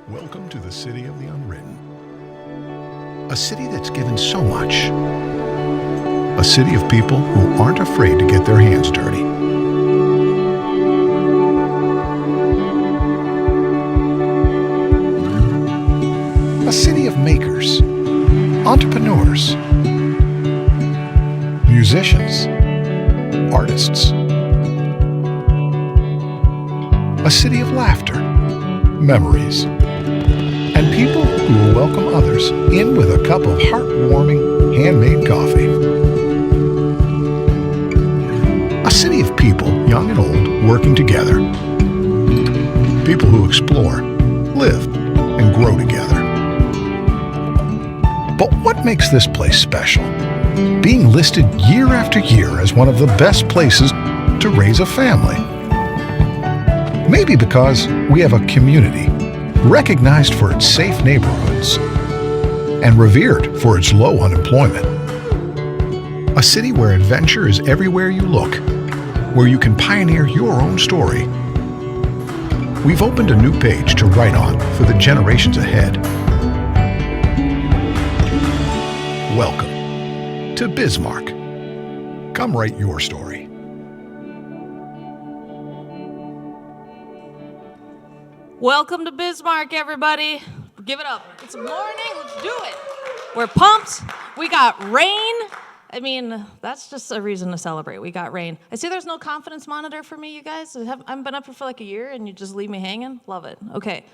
Welcome to the city of the unwritten. A city that's given so much. A city of people who aren't afraid to get their hands dirty. A city of makers, entrepreneurs, musicians, artists. A city of laughter, memories, and people who will welcome others in with a cup of heartwarming handmade coffee. A city of people, young and old, working together. People who explore, live, and grow together. But what makes this place special? Being listed year after year as one of the best places to raise a family. Maybe because we have a community recognized for its safe neighborhoods and revered for its low unemployment. A city where adventure is everywhere you look, where you can pioneer your own story. We've opened a new page to write on for the generations ahead. Welcome to Bismarck. Come write your story. Welcome to Bismarck, everybody. Give it up. It's morning. Let's do it. We're pumped. We got rain. I mean, that's just a reason to celebrate. We got rain. I see there's no confidence monitor for me, you guys. I haven't been up here for like a year, and you just leave me hanging. Love it. Okay.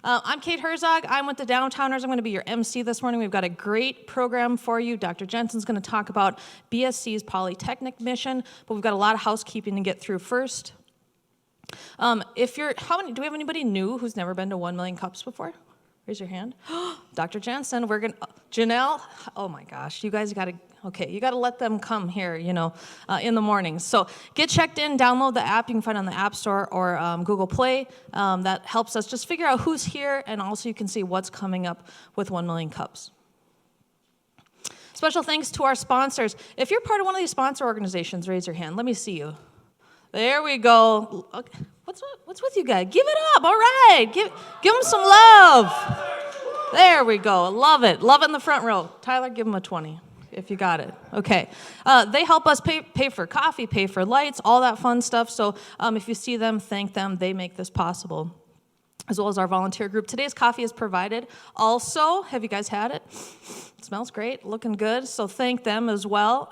I'm Kate Herzog. I'm with the Downtowners. I'm going to be your MC this morning. We've got a great program for you. Dr. Jensen's going to talk about BSC's Polytechnic mission, but we've got a lot of housekeeping to get through first. Do we have anybody new who's never been to 1 Million Cups before? Raise your hand. Dr. Jensen, Janelle, oh my gosh, you guys gotta let them come here, in the mornings. So get checked in, download the app. You can find it on the App Store or Google Play. That helps us just figure out who's here, and also you can see what's coming up with 1 Million Cups. Special thanks to our sponsors. If you're part of one of these sponsor organizations, raise your hand. Let me see you. There we go. Okay. What's with you guys? Give it up. All right. Give them some love. There we go. Love it. Love it in the front row. Tyler, give them a 20 if you got it. Okay. They help us pay for coffee, pay for lights, all that fun stuff. So if you see them, thank them. They make this possible, as well as our volunteer group. Today's coffee is provided. Also, have you guys had it? It smells great. Looking good. So thank them as well.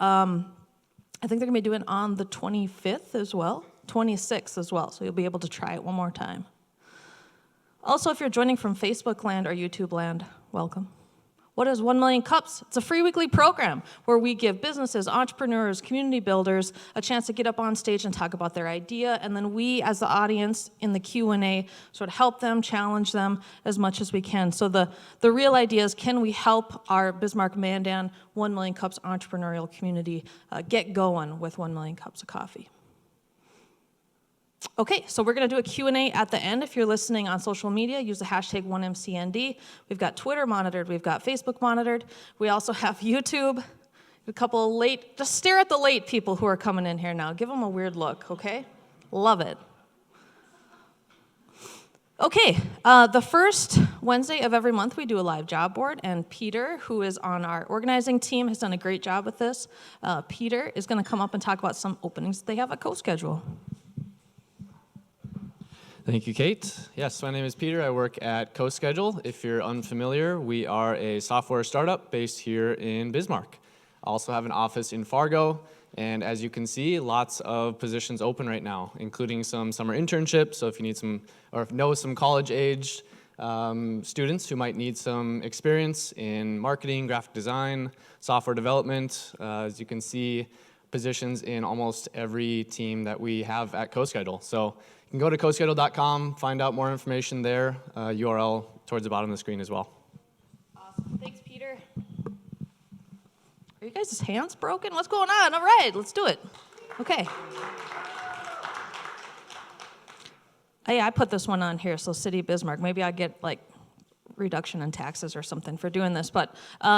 I think they're going to be doing it on the 25th as well, 26th as well, so you'll be able to try it one more time. Also, if you're joining from Facebook land or YouTube land, welcome. What is 1 Million Cups? It's a free weekly program where we give businesses, entrepreneurs, community builders a chance to get up on stage and talk about their idea, and then we, as the audience in the Q&A, sort of help them, challenge them as much as we can. So the real idea is, can we help our Bismarck-Mandan 1 Million Cups entrepreneurial community get going with 1 Million Cups of coffee? Okay, so we're going to do a Q&A at the end. If you're listening on social media, use the hashtag 1MCND. We've got Twitter monitored. We've got Facebook monitored. We also have YouTube. A couple of just stare at the late people who are coming in here now. Give them a weird look, okay? Love it. Okay, the first Wednesday of every month, we do a live job board, and Peter, who is on our organizing team, has done a great job with this. Peter is going to come up and talk about some openings they have at CoSchedule. Thank you, Kate. Yes, my name is Peter. I work at CoSchedule. If you're unfamiliar, we are a software startup based here in Bismarck. I also have an office in Fargo, and as you can see, lots of positions open right now, including some summer internships. So if you need some college-aged students who might need some experience in marketing, graphic design, software development, as you can see, positions in almost every team that we have at CoSchedule. So you can go to coschedule.com, find out more information there, URL towards the bottom of the screen as well. Awesome. Thanks, Peter. Are you guys' hands broken? What's going on? All right, let's do it. Okay. Hey, I put this one on here, so City of Bismarck. Maybe I get reduction in taxes or something for doing this, but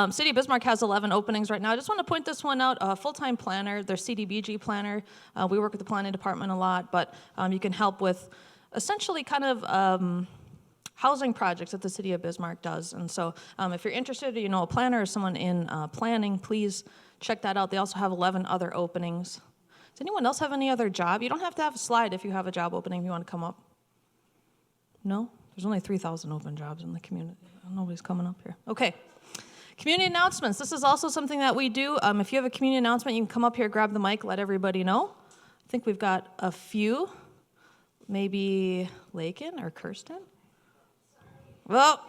City of Bismarck has 11 openings right now. I just want to point this one out, a full-time planner, their CDBG planner. We work with the planning department a lot, but you can help with essentially kind of housing projects that the city of Bismarck does. And so if you're interested, you know, a planner or someone in planning, please check that out. They also have 11 other openings. Does anyone else have any other job? You don't have to have a slide if you have a job opening if you want to come up. No? There's only 3,000 open jobs in the community. Nobody's coming up here. Okay. Community announcements. This is also something that we do. If you have a community announcement, you can come up here, grab the mic, let everybody know. I think we've got a few. Maybe Lakin or Kirsten? Well,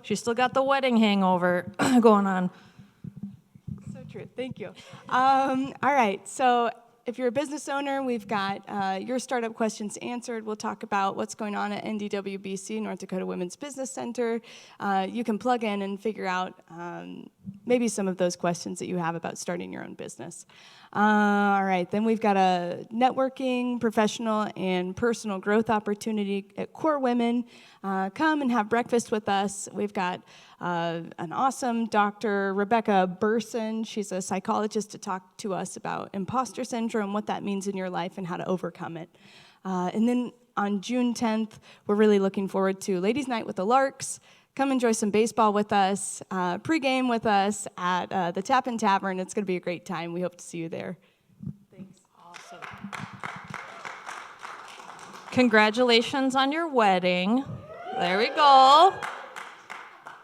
she's still got the wedding hangover going on. So true. Thank you. All right. So if you're a business owner, we've got your startup questions answered. We'll talk about what's going on at NDWBC, North Dakota Women's Business Center. You can plug in and figure out maybe some of those questions that you have about starting your own business. All right, then we've got a networking, professional, and personal growth opportunity at Core Women. Come and have breakfast with us. We've got an awesome Dr. Rebecca Burson. She's a psychologist to talk to us about imposter syndrome, what that means in your life, and how to overcome it. And then on June 10th, we're really looking forward to Ladies' Night with the Larks. Come enjoy some baseball with us, pregame with us at the Tappan Tavern. It's going to be a great time. We hope to see you there. Thanks. Awesome. Congratulations on your wedding. There we go.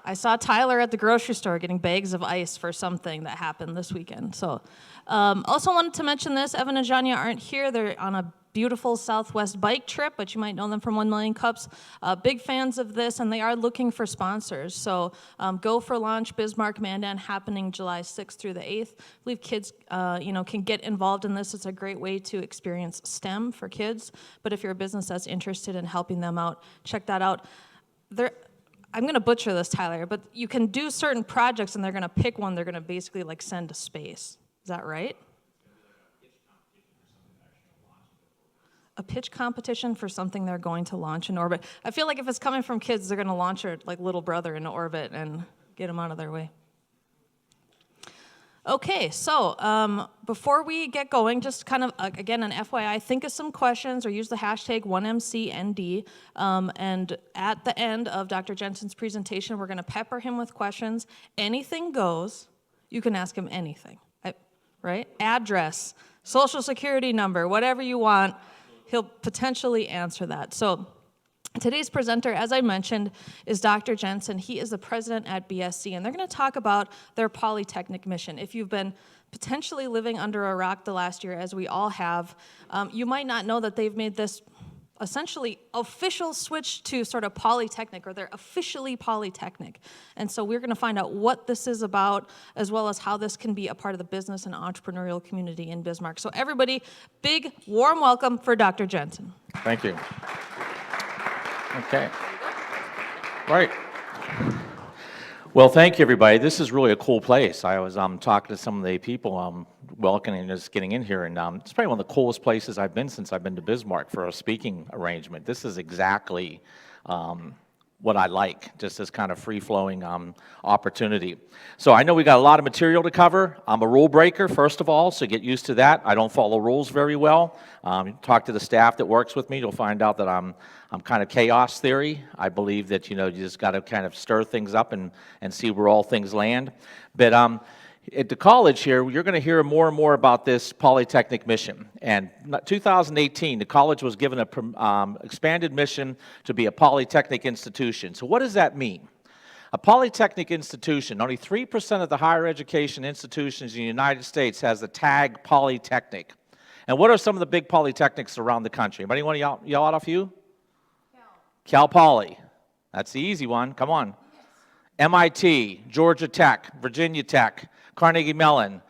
I saw Tyler at the grocery store getting bags of ice for something that happened this weekend. So, also wanted to mention this. Evan and Janya aren't here. They're on a beautiful Southwest bike trip, but you might know them from 1 Million Cups. Big fans of this, and they are looking for sponsors. So Go for Launch, Bismarck Mandan, happening July 6th through the 8th. I believe kids can get involved in this. It's a great way to experience STEM for kids. But if you're a business that's interested in helping them out, check that out. I'm going to butcher this, Tyler, but you can do certain projects, and they're going to pick one they're going to basically like send to space. Is that right? A pitch competition for something they're going to launch in orbit. I feel like if it's coming from kids, they're going to launch their like little brother into orbit and get him out of their way. Okay, so before we get going, just kind of, again, an FYI, think of some questions or use the hashtag 1MCND. And at the end of Dr. Jensen's presentation, we're going to pepper him with questions. Anything goes. You can ask him anything, right? Address, social security number, whatever you want. He'll potentially answer that. So today's presenter, as I mentioned, is Dr. Jensen. He is the president at BSC, and they're going to talk about their Polytechnic mission. If you've been potentially living under a rock the last year, as we all have, you might not know that they've made this essentially official switch to sort of Polytechnic, or they're officially Polytechnic. And so we're going to find out what this is about, as well as how this can be a part of the business and entrepreneurial community in Bismarck. So everybody, big, warm welcome for Dr. Jensen. Thank you. Okay. Right. Well, thank you, everybody. This is really a cool place. I was talking to some of the people welcoming us getting in here, and it's probably one of the coolest places I've been since I've been to Bismarck for a speaking arrangement. This is exactly what I like, just this kind of free-flowing opportunity. So I know we got a lot of material to cover. I'm a rule breaker, first of all, so get used to that. I don't follow rules very well. Talk to the staff that works with me. You'll find out that I'm kind of chaos theory. I believe that, you just got to kind of stir things up and see where all things land. But at the college here, you're going to hear more and more about this Polytechnic mission. And 2018, the college was given an expanded mission to be a Polytechnic institution. So what does that mean? A Polytechnic institution, only 3% of the higher education institutions in the United States has the tag Polytechnic. And what are some of the big polytechnics around the country? Anybody want to yell out a few? Cal Poly. That's the easy one. Come on. MIT, Georgia Tech, Virginia Tech, Carnegie Mellon,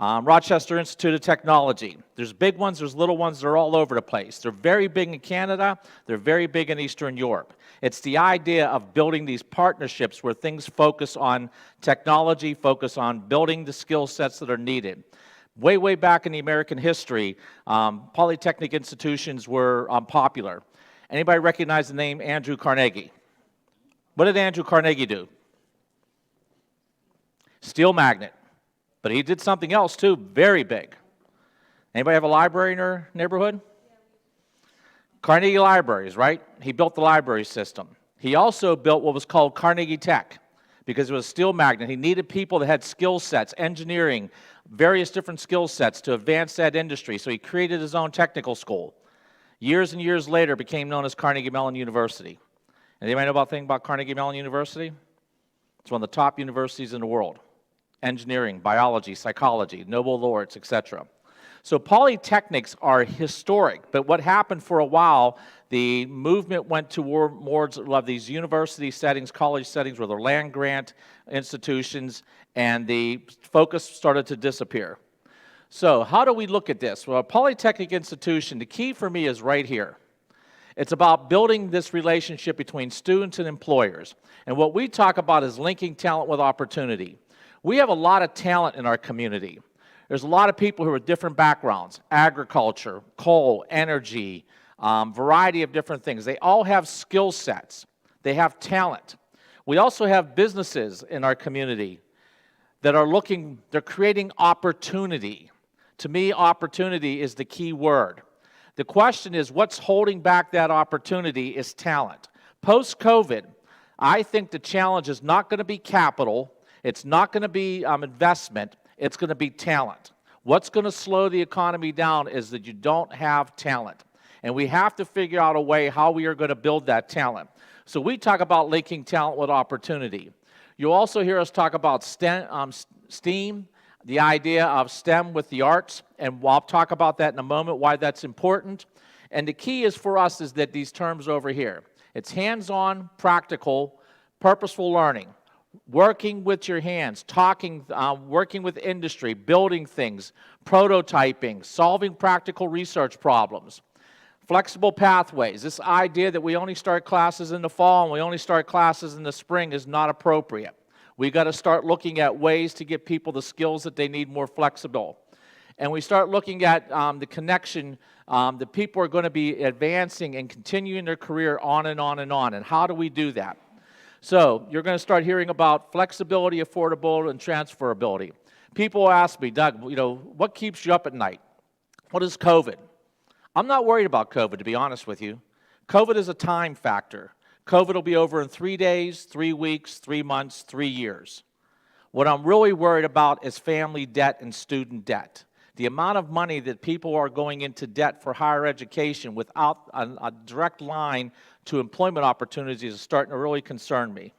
Rochester Institute of Technology. There's big ones, there's little ones, they're all over the place. They're very big in Canada, they're very big in Eastern Europe. It's the idea of building these partnerships where things focus on technology, focus on building the skill sets that are needed. Way, way back in the American history, Polytechnic institutions were popular. Anybody recognize the name Andrew Carnegie? What did Andrew Carnegie do? Steel magnet. But he did something else too, very big. Anybody have a library in their neighborhood? Carnegie Libraries, right? He built the library system. He also built what was called Carnegie Tech because it was a steel magnet. He needed people that had skill sets, engineering, various different skill sets to advance that industry. So he created his own technical school. Years and years later, became known as Carnegie Mellon University. And anybody know about thing about Carnegie Mellon University? It's one of the top universities in the world. Engineering, biology, psychology, Nobel laureates, etc. So polytechnics are historic, but what happened for a while, the movement went toward more of these university settings, college settings, where they're land-grant institutions, and the focus started to disappear. So how do we look at this? Well, a polytechnic institution, the key for me is right here. It's about building this relationship between students and employers. And what we talk about is linking talent with opportunity. We have a lot of talent in our community. There's a lot of people who are different backgrounds, agriculture, coal, energy, variety of different things. They all have skill sets. They have talent. We also have businesses in our community that are they're creating opportunity. To me, opportunity is the key word. The question is, what's holding back that opportunity is talent. Post-COVID, I think the challenge is not going to be capital. It's not going to be investment. It's going to be talent. What's going to slow the economy down is that you don't have talent. And we have to figure out a way how we are going to build that talent. So we talk about linking talent with opportunity. You'll also hear us talk about STEAM, the idea of STEM with the arts, and I'll talk about that in a moment, why that's important. And the key is for us is that these terms over here. It's hands-on, practical, purposeful learning, working with your hands, talking, working with industry, building things, prototyping, solving practical research problems. Flexible pathways. This idea that we only start classes in the fall and we only start classes in the spring is not appropriate. We got to start looking at ways to get people the skills that they need more flexible. And we start looking at the connection that people are going to be advancing and continuing their career on and on and on. And how do we do that? So you're going to start hearing about flexibility, affordability, and transferability. People ask me, Doug, what keeps you up at night? What is COVID? I'm not worried about COVID, to be honest with you. COVID is a time factor. COVID will be over in 3 days, 3 weeks, 3 months, 3 years. What I'm really worried about is family debt and student debt. The amount of money that people are going into debt for higher education without a direct line to employment opportunities is starting to really concern me.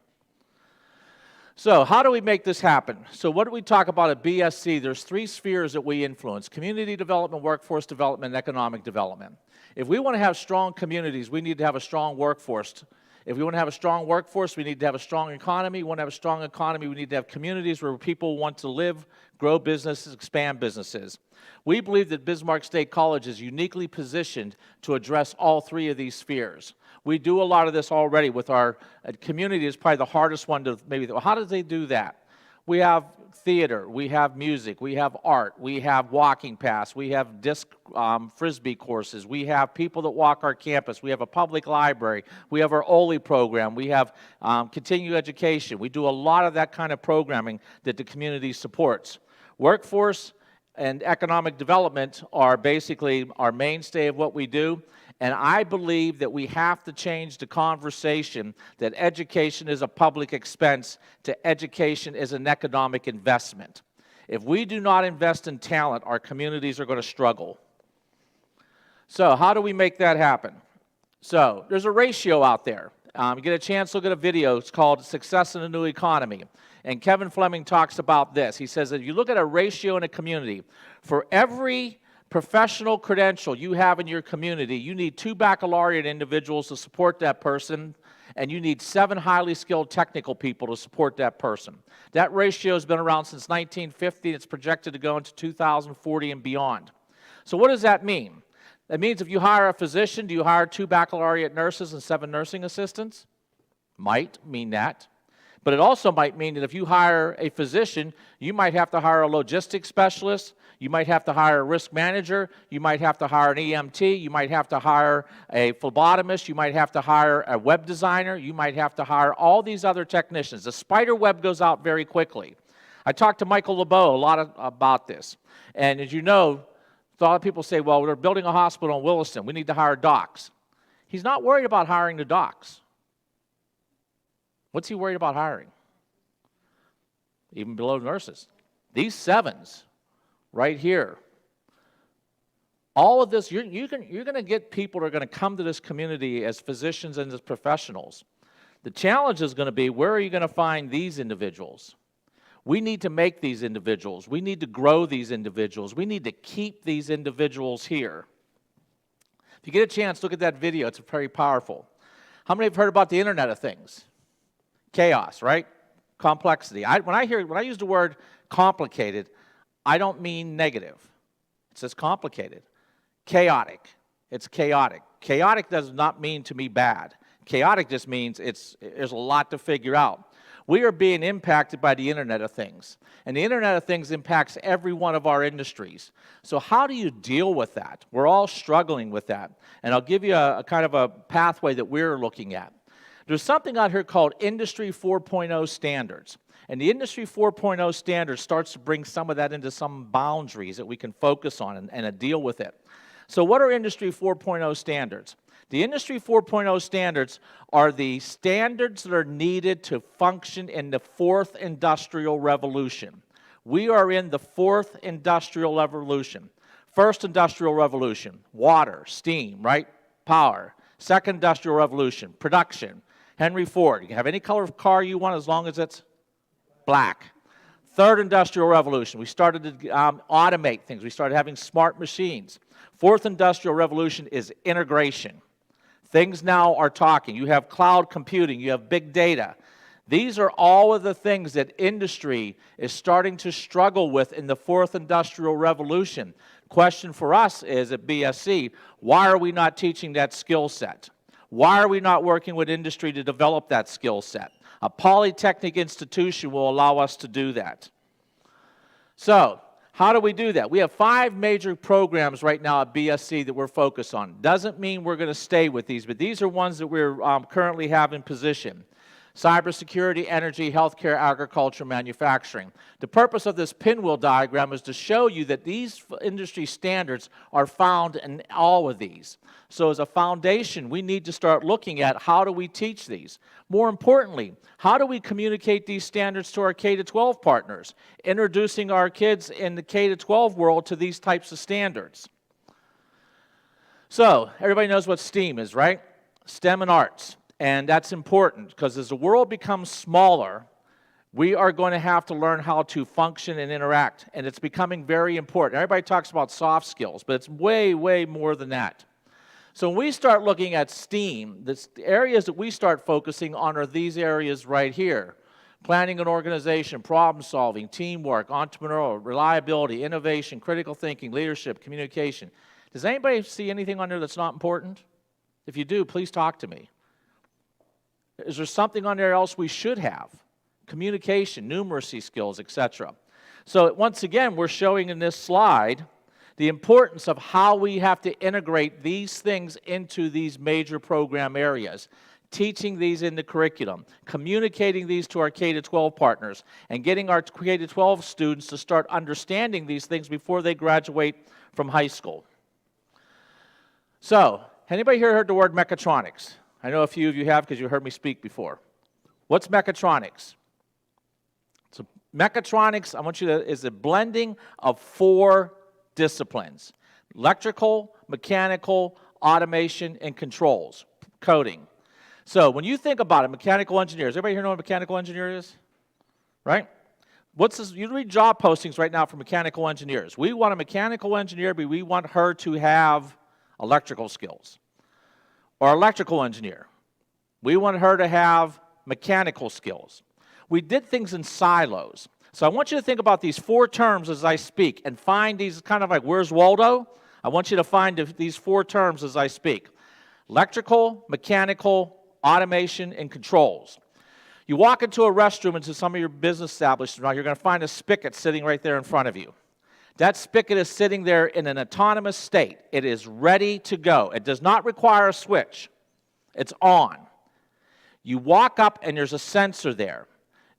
So how do we make this happen? So what do we talk about at BSC? There's 3 spheres that we influence: community development, workforce development, and economic development. If we want to have strong communities, we need to have a strong workforce. If we want to have a strong workforce, we need to have a strong economy. We want to have a strong economy, we need to have communities where people want to live, grow businesses, expand businesses. We believe that Bismarck State College is uniquely positioned to address all 3 of these spheres. We do a lot of this already with our community. Is probably the hardest one to maybe. How do they do that? We have theater, we have music, we have art, we have walking paths, we have disc frisbee courses, we have people that walk our campus, we have a public library, we have our OLI program, we have continuing education. We do a lot of that kind of programming that the community supports. Workforce and economic development are basically our mainstay of what we do. And I believe that we have to change the conversation that education is a public expense to education is an economic investment. If we do not invest in talent, our communities are going to struggle. So how do we make that happen? So there's a ratio out there. You get a chance to look at a video. It's called Success in a New Economy. And Kevin Fleming talks about this. He says that if you look at a ratio in a community, for every professional credential you have in your community, you need 2 baccalaureate individuals to support that person, and you need 7 highly skilled technical people to support that person. That ratio has been around since 1950. It's projected to go into 2040 and beyond. So what does that mean? That means if you hire a physician, do you hire 2 baccalaureate nurses and 7 nursing assistants? Might mean that. But it also might mean that if you hire a physician, you might have to hire a logistics specialist, you might have to hire a risk manager, you might have to hire an EMT, you might have to hire a phlebotomist, you might have to hire a web designer, you might have to hire all these other technicians. The spider web goes out very quickly. I talked to Michael LeBeau a lot about this. And as you know, a lot of people say, well, we're building a hospital in Williston, we need to hire docs. He's not worried about hiring the docs. What's he worried about hiring? Even below nurses. These 7s right here. All of this, you're going to get people that are going to come to this community as physicians and as professionals. The challenge is going to be, where are you going to find these individuals? We need to make these individuals. We need to grow these individuals. We need to keep these individuals here. If you get a chance, look at that video. It's very powerful. How many have heard about the Internet of Things? Chaos, right? Complexity. When I use the word complicated, I don't mean negative. It says complicated. Chaotic. It's chaotic. Chaotic does not mean to me bad. Chaotic just means there's a lot to figure out. We are being impacted by the Internet of Things. And the Internet of Things impacts every one of our industries. So how do you deal with that? We're all struggling with that. And I'll give you a kind of a pathway that we're looking at. There's something out here called Industry 4.0 standards. And the Industry 4.0 standard starts to bring some of that into some boundaries that we can focus on and deal with it. So what are Industry 4.0 standards? The Industry 4.0 standards are the standards that are needed to function in the 4th Industrial Revolution. We are in the 4th Industrial Revolution. First Industrial Revolution, water, steam, right? Power. Second Industrial Revolution, production. Henry Ford, you can have any color of car you want as long as it's black. Third Industrial Revolution, we started to automate things. We started having smart machines. Fourth Industrial Revolution is integration. Things now are talking. You have cloud computing. You have big data. These are all of the things that industry is starting to struggle with in the 4th Industrial Revolution. Question for us is at BSC, why are we not teaching that skill set? Why are we not working with industry to develop that skill set? A polytechnic institution will allow us to do that. So, how do we do that? We have 5 major programs right now at BSC that we're focused on. Doesn't mean we're going to stay with these, but these are ones that we're currently have in position. Cybersecurity, energy, healthcare, agriculture, manufacturing. The purpose of this pinwheel diagram is to show you that these industry standards are found in all of these. So as a foundation, we need to start looking at how do we teach these. More importantly, how do we communicate these standards to our K-12 partners, introducing our kids in the K-12 world to these types of standards. So everybody knows what STEAM is, right? STEM and arts. And that's important because as the world becomes smaller, we are going to have to learn how to function and interact. And it's becoming very important. Everybody talks about soft skills, but it's way, way more than that. So when we start looking at STEAM, the areas that we start focusing on are these areas right here. Planning and organization, problem solving, teamwork, entrepreneurial, reliability, innovation, critical thinking, leadership, communication. Does anybody see anything on there that's not important? If you do, please talk to me. Is there something on there else we should have? Communication, numeracy skills, etc. So once again, we're showing in this slide the importance of how we have to integrate these things into these major program areas, teaching these in the curriculum, communicating these to our K-12 partners, and getting our K-12 students to start understanding these things before they graduate from high school. So, anybody here heard the word mechatronics? I know a few of you have because you heard me speak before. What's mechatronics? So mechatronics, I want you to, is a blending of 4 disciplines. Electrical, mechanical, automation, and controls, coding. So when you think about it, mechanical engineers, everybody here know what a mechanical engineer is? Right? What's this? You read job postings right now for mechanical engineers. We want a mechanical engineer, but we want her to have electrical skills. Or electrical engineer. We want her to have mechanical skills. We did things in silos. So I want you to think about these 4 terms as I speak and find these kind of like, where's Waldo? I want you to find these 4 terms as I speak. Electrical, mechanical, automation, and controls. You walk into a restroom, into some of your business establishments, now you're going to find a spigot sitting right there in front of you. That spigot is sitting there in an autonomous state. It is ready to go. It does not require a switch. It's on. You walk up and there's a sensor there.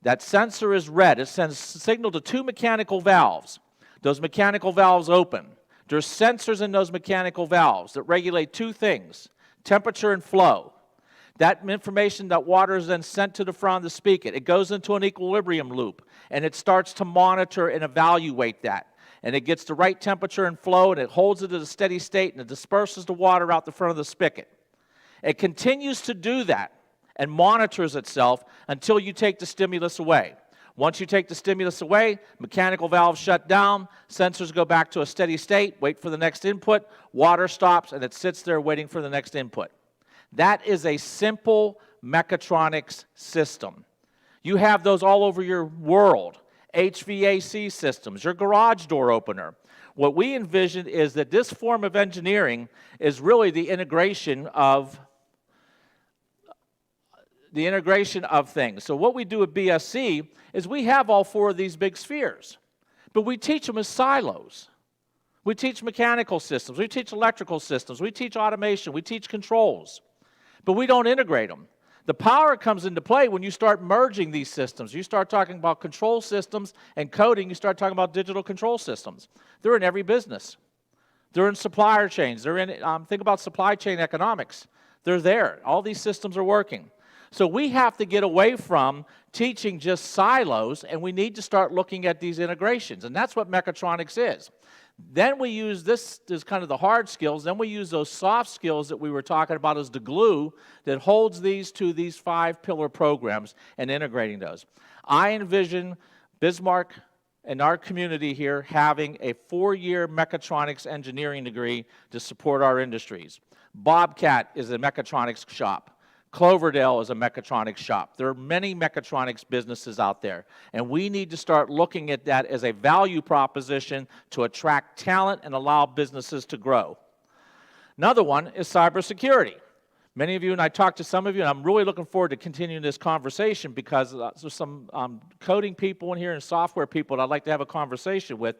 That sensor is red. It sends a signal to 2 mechanical valves. Those mechanical valves open. There's sensors in those mechanical valves that regulate 2 things, temperature and flow. That information, that water is then sent to the front of the spigot. It goes into an equilibrium loop, and it starts to monitor and evaluate that. And it gets the right temperature and flow, and it holds it at a steady state, and it disperses the water out the front of the spigot. It continues to do that and monitors itself until you take the stimulus away. Once you take the stimulus away, mechanical valves shut down, sensors go back to a steady state, wait for the next input, water stops, and it sits there waiting for the next input. That is a simple mechatronics system. You have those all over your world. HVAC systems, your garage door opener. What we envision is that this form of engineering is really the integration of things. So what we do at BSC is we have all four of these big spheres, but we teach them as silos. We teach mechanical systems, we teach electrical systems, we teach automation, we teach controls, but we don't integrate them. The power comes into play when you start merging these systems. You start talking about control systems and coding, you start talking about digital control systems. They're in every business. They're in supplier chains. They're in, think about supply chain economics. They're there. All these systems are working. So we have to get away from teaching just silos, and we need to start looking at these integrations, and that's what mechatronics is. Then we use this as kind of the hard skills. Then we use those soft skills that we were talking about as the glue that holds these to these 5 pillar programs and integrating those. I envision Bismarck and our community here having a 4-year mechatronics engineering degree to support our industries. Bobcat is a mechatronics shop. Cloverdale is a mechatronics shop. There are many mechatronics businesses out there, and we need to start looking at that as a value proposition to attract talent and allow businesses to grow. Another one is cybersecurity. Many of you, and I talked to some of you, and I'm really looking forward to continuing this conversation because there's some coding people in here and software people that I'd like to have a conversation with.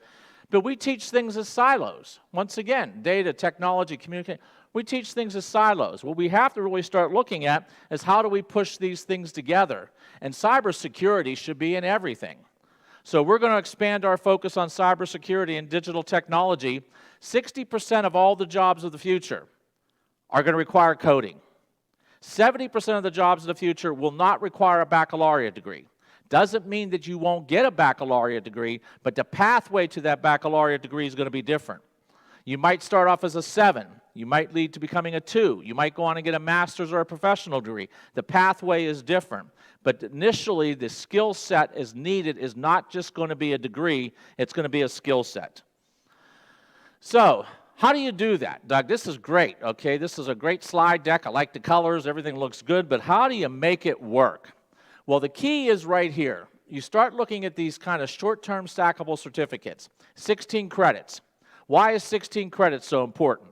But we teach things as silos. Once again, data, technology, communication. We teach things as silos. What we have to really start looking at is how do we push these things together? And cybersecurity should be in everything. So we're going to expand our focus on cybersecurity and digital technology. 60% of all the jobs of the future are going to require coding. 70% of the jobs of the future will not require a baccalaureate degree. Doesn't mean that you won't get a baccalaureate degree, but the pathway to that baccalaureate degree is going to be different. You might start off as a 7. You might lead to becoming a 2. You might go on and get a master's or a professional degree. The pathway is different. But initially, the skill set is needed is not just going to be a degree, it's going to be a skill set. So, how do you do that? Doug, this is great, okay? This is a great slide deck. I like the colors. Everything looks good. But how do you make it work? Well, the key is right here. You start looking at these kind of short-term stackable certificates. 16 credits. Why is 16 credits so important?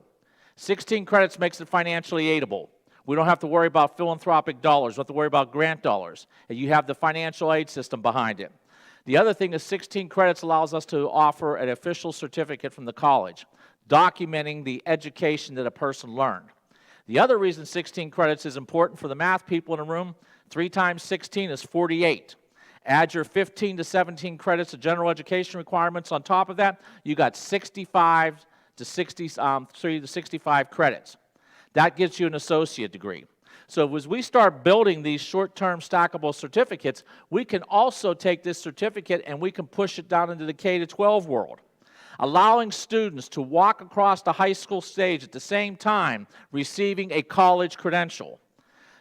16 credits makes it financially aidable. We don't have to worry about philanthropic dollars. We don't have to worry about grant dollars. And you have the financial aid system behind it. The other thing is 16 credits allows us to offer an official certificate from the college, documenting the education that a person learned. The other reason 16 credits is important for the math people in the room, 3 times 16 is 48. Add your 15 to 17 credits of general education requirements on top of that, you got 65 to 65 credits. That gets you an associate degree. So as we start building these short-term stackable certificates, we can also take this certificate and we can push it down into the K-12 world, allowing students to walk across the high school stage at the same time receiving a college credential.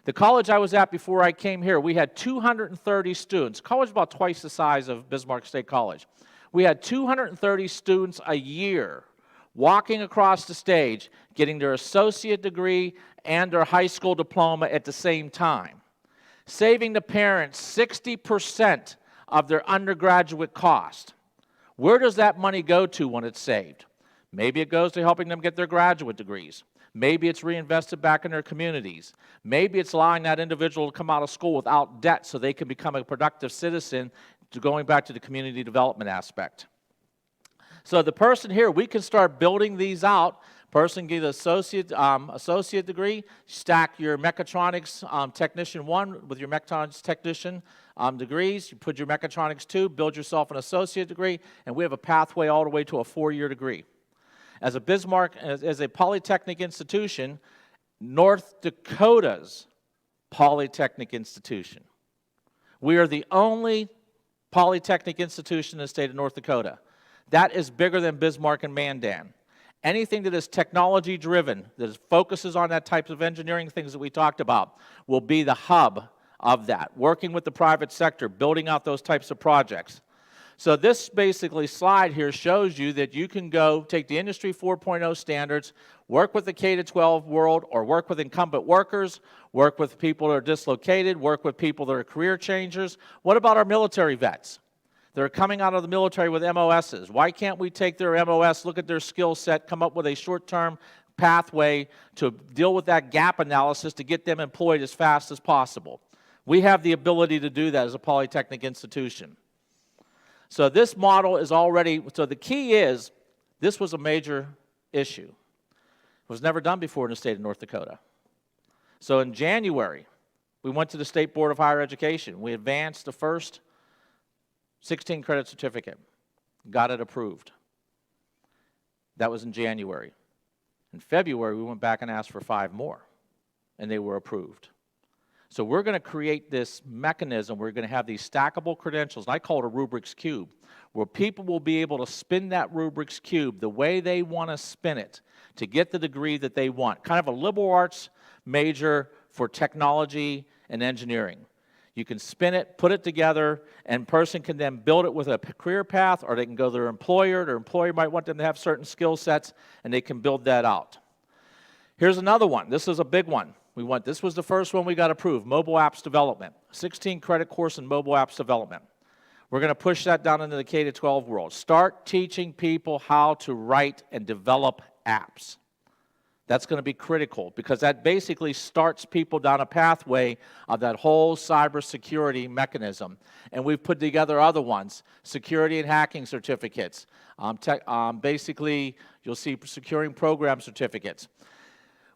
The college I was at before I came here, we had 230 students. College about twice the size of Bismarck State College. We had 230 students a year walking across the stage, getting their associate degree and their high school diploma at the same time, saving the parents 60% of their undergraduate cost. Where does that money go to when it's saved? Maybe it goes to helping them get their graduate degrees. Maybe it's reinvested back in their communities. Maybe it's allowing that individual to come out of school without debt so they can become a productive citizen, going back to the community development aspect. So the person here, we can start building these out. Person get an associate degree, stack your mechatronics technician 1 with your mechatronics technician degrees. You put your mechatronics 2, build yourself an associate degree, and we have a pathway all the way to a 4-year degree. As a Bismarck, as a Polytechnic institution, North Dakota's polytechnic institution. We are the only polytechnic institution in the state of North Dakota. That is bigger than Bismarck and Mandan. Anything that is technology-driven, that focuses on that type of engineering things that we talked about, will be the hub of that, working with the private sector, building out those types of projects. So this basically slide here shows you that you can go take the Industry 4.0 standards, work with the K-12 world, or work with incumbent workers, work with people that are dislocated, work with people that are career changers. What about our military vets? They're coming out of the military with MOSs. Why can't we take their MOS, look at their skill set, come up with a short-term pathway to deal with that gap analysis to get them employed as fast as possible? We have the ability to do that as a polytechnic institution. So this model is already, so the key is, this was a major issue. It was never done before in the state of North Dakota. So in January, we went to the State Board of Higher Education. We advanced the first 16 credit certificate, got it approved. That was in January. In February, we went back and asked for 5 more, and they were approved. So we're going to create this mechanism. We're going to have these stackable credentials. I call it a Rubik's Cube, where people will be able to spin that Rubik's Cube the way they want to spin it to get the degree that they want. Kind of a liberal arts major for technology and engineering. You can spin it, put it together, and a person can then build it with a career path, or they can go to their employer. Their employer might want them to have certain skill sets, and they can build that out. Here's another one. This is a big one. This was the first one we got approved, mobile apps development, 16 credit course in mobile apps development. We're going to push that down into the K-12 world. Start teaching people how to write and develop apps. That's going to be critical because that basically starts people down a pathway of that whole cybersecurity mechanism. And we've put together other ones, security and hacking certificates. Basically, you'll see securing program certificates.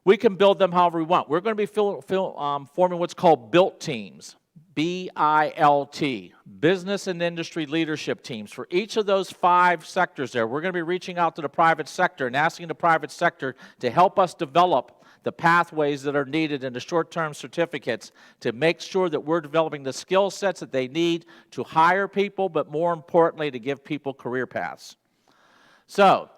We can build them however we want. We're going to be forming what's called BILT teams, B-I-L-T, business and industry leadership teams. For each of those 5 sectors there, we're going to be reaching out to the private sector and asking the private sector to help us develop the pathways that are needed in the short-term certificates to make sure that we're developing the skill sets that they need to hire people, but more importantly, to give people career paths. So,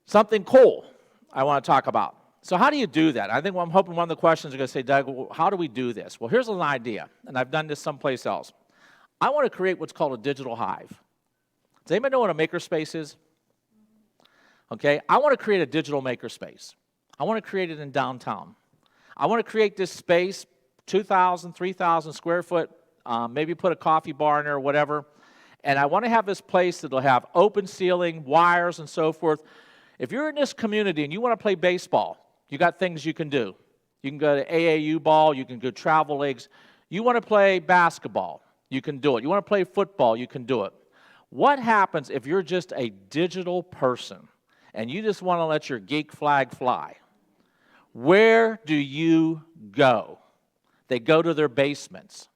something cool I want to talk about. So how do you do that? I think I'm hoping one of the questions are going to say, Doug, well, how do we do this? Well, here's an idea, and I've done this someplace else. I want to create what's called a digital hive. Does anybody know what a makerspace is? Okay, I want to create a digital makerspace. I want to create it in downtown. I want to create this space, 2,000, 3,000 square foot, maybe put a coffee bar in there or whatever, and I want to have this place that will have open ceiling, wires, and so forth. If you're in this community and you want to play baseball, you got things you can do. You can go to AAU ball, you can go travel leagues. You want to play basketball, you can do it. You want to play football, you can do it. What happens if you're just a digital person and you just want to let your geek flag fly? Where do you go? They go to their basements.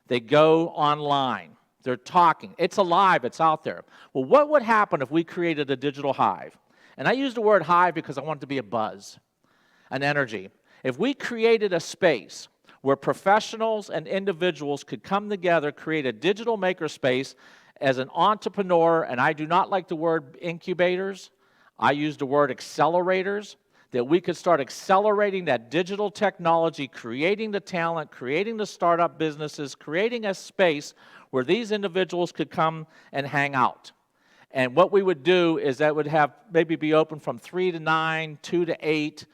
They go online. They're talking. It's alive. It's out there. Well, what would happen if we created a digital hive? And I use the word hive because I want it to be a buzz, an energy. If we created a space where professionals and individuals could come together, create a digital makerspace as an entrepreneur, and I do not like the word incubators, I use the word accelerators, that we could start accelerating that digital technology, creating the talent, creating the startup businesses, creating a space where these individuals could come and hang out. And what we would do is that would have maybe be open from 3 to 9, 2 to 8,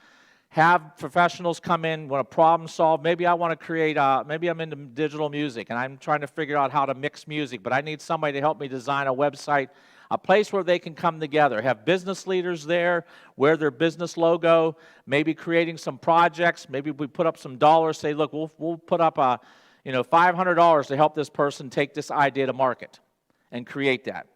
have professionals come in, want to problem solve. Maybe I want to create, maybe I'm into digital music and I'm trying to figure out how to mix music, but I need somebody to help me design a website, a place where they can come together, have business leaders there, wear their business logo, maybe creating some projects. Maybe we put up some dollars, say, look, we'll put up $500 to help this person take this idea to market and create that.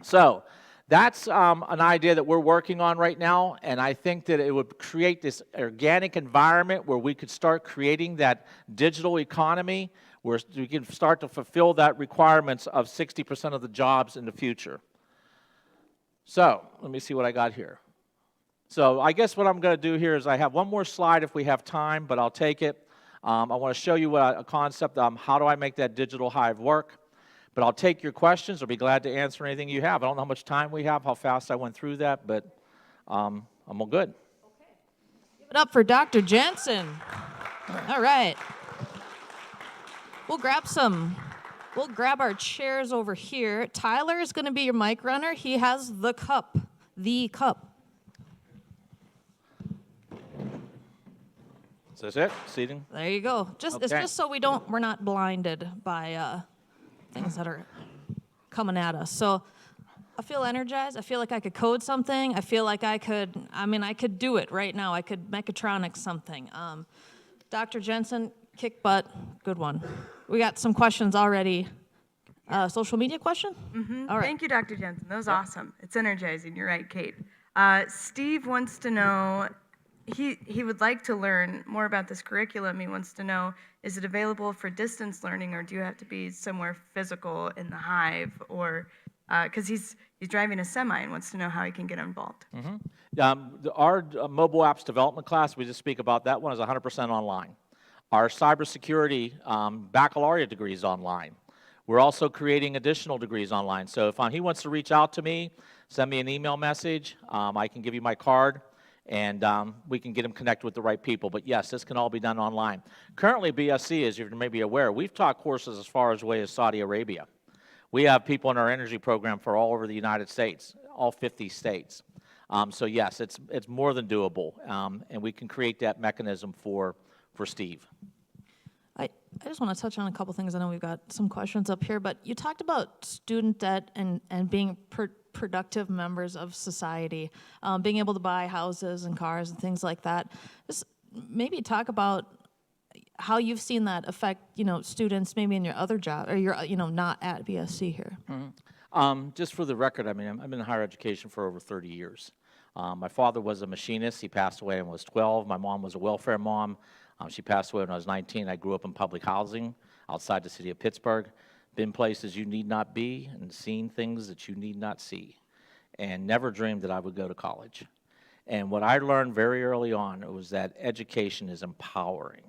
So that's an idea that we're working on right now, and I think that it would create this organic environment where we could start creating that digital economy where we can start to fulfill that requirements of 60% of the jobs in the future. So let me see what I got here. So I guess what I'm going to do here is I have one more slide if we have time, but I'll take it. I want to show you a concept, how do I make that digital hive work? But I'll take your questions. I'll be glad to answer anything you have. I don't know how much time we have, how fast I went through that, but I'm all good. Give it up for Dr. Jensen. All right. We'll grab our chairs over here. Tyler is going to be your mic runner. He has the cup. The cup. Is this it? Seating? There you go. It's Okay. just so we're not blinded by things that are coming at us. So I feel energized. I feel like I could code something. I feel like I could do it right now. I could mechatronics something. Dr. Jensen, kick butt. Good one. We got some questions already. Social media question? All right. Thank you, Dr. Jensen. That was awesome. It's energizing. You're right, Kate. Steve wants to know, he would like to learn more about this curriculum. He wants to know, is it available for distance learning, or do you have to be somewhere physical in the hive? Or because he's driving a semi and wants to know how he can get involved. Our mobile apps development class, we just speak about that one, is 100% online. Our cybersecurity baccalaureate degree is online. We're also creating additional degrees online. So if he wants to reach out to me, send me an email message. I can give you my card, and we can get him connected with the right people. But yes, this can all be done online. Currently, BSC, as you may be aware, we've taught courses as far away as Saudi Arabia. We have people in our energy program for all over the United States, all 50 states. So yes, it's more than doable, and we can create that mechanism for Steve. I just want to touch on a couple things. I know we've got some questions up here, but you talked about student debt and being productive members of society, being able to buy houses and cars and things like that. Just maybe talk about how you've seen that affect, students maybe in your other job, or you're, not at BSC here. Just for the record, I've been in higher education for over 30 years. My father was a machinist. He passed away when I was 12. My mom was a welfare mom. She passed away when I was 19. I grew up in public housing outside the city of Pittsburgh. Been places you need not be and seen things that you need not see, and never dreamed that I would go to college. And what I learned very early on was that education is empowering.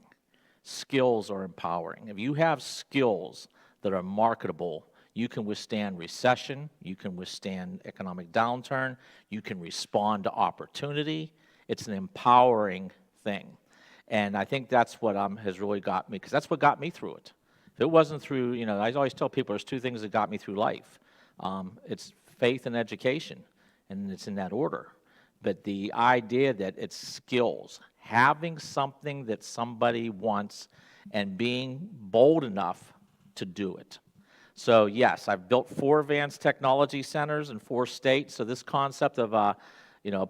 Skills are empowering. If you have skills that are marketable, you can withstand recession, you can withstand economic downturn, you can respond to opportunity. It's an empowering thing. And I think that's what has really got me, because that's what got me through it. If it wasn't through, I always tell people there's two things that got me through life. It's faith and education, and it's in that order. But the idea that it's skills, having something that somebody wants and being bold enough to do it. So yes, I've built 4 advanced technology centers in 4 states. So this concept of,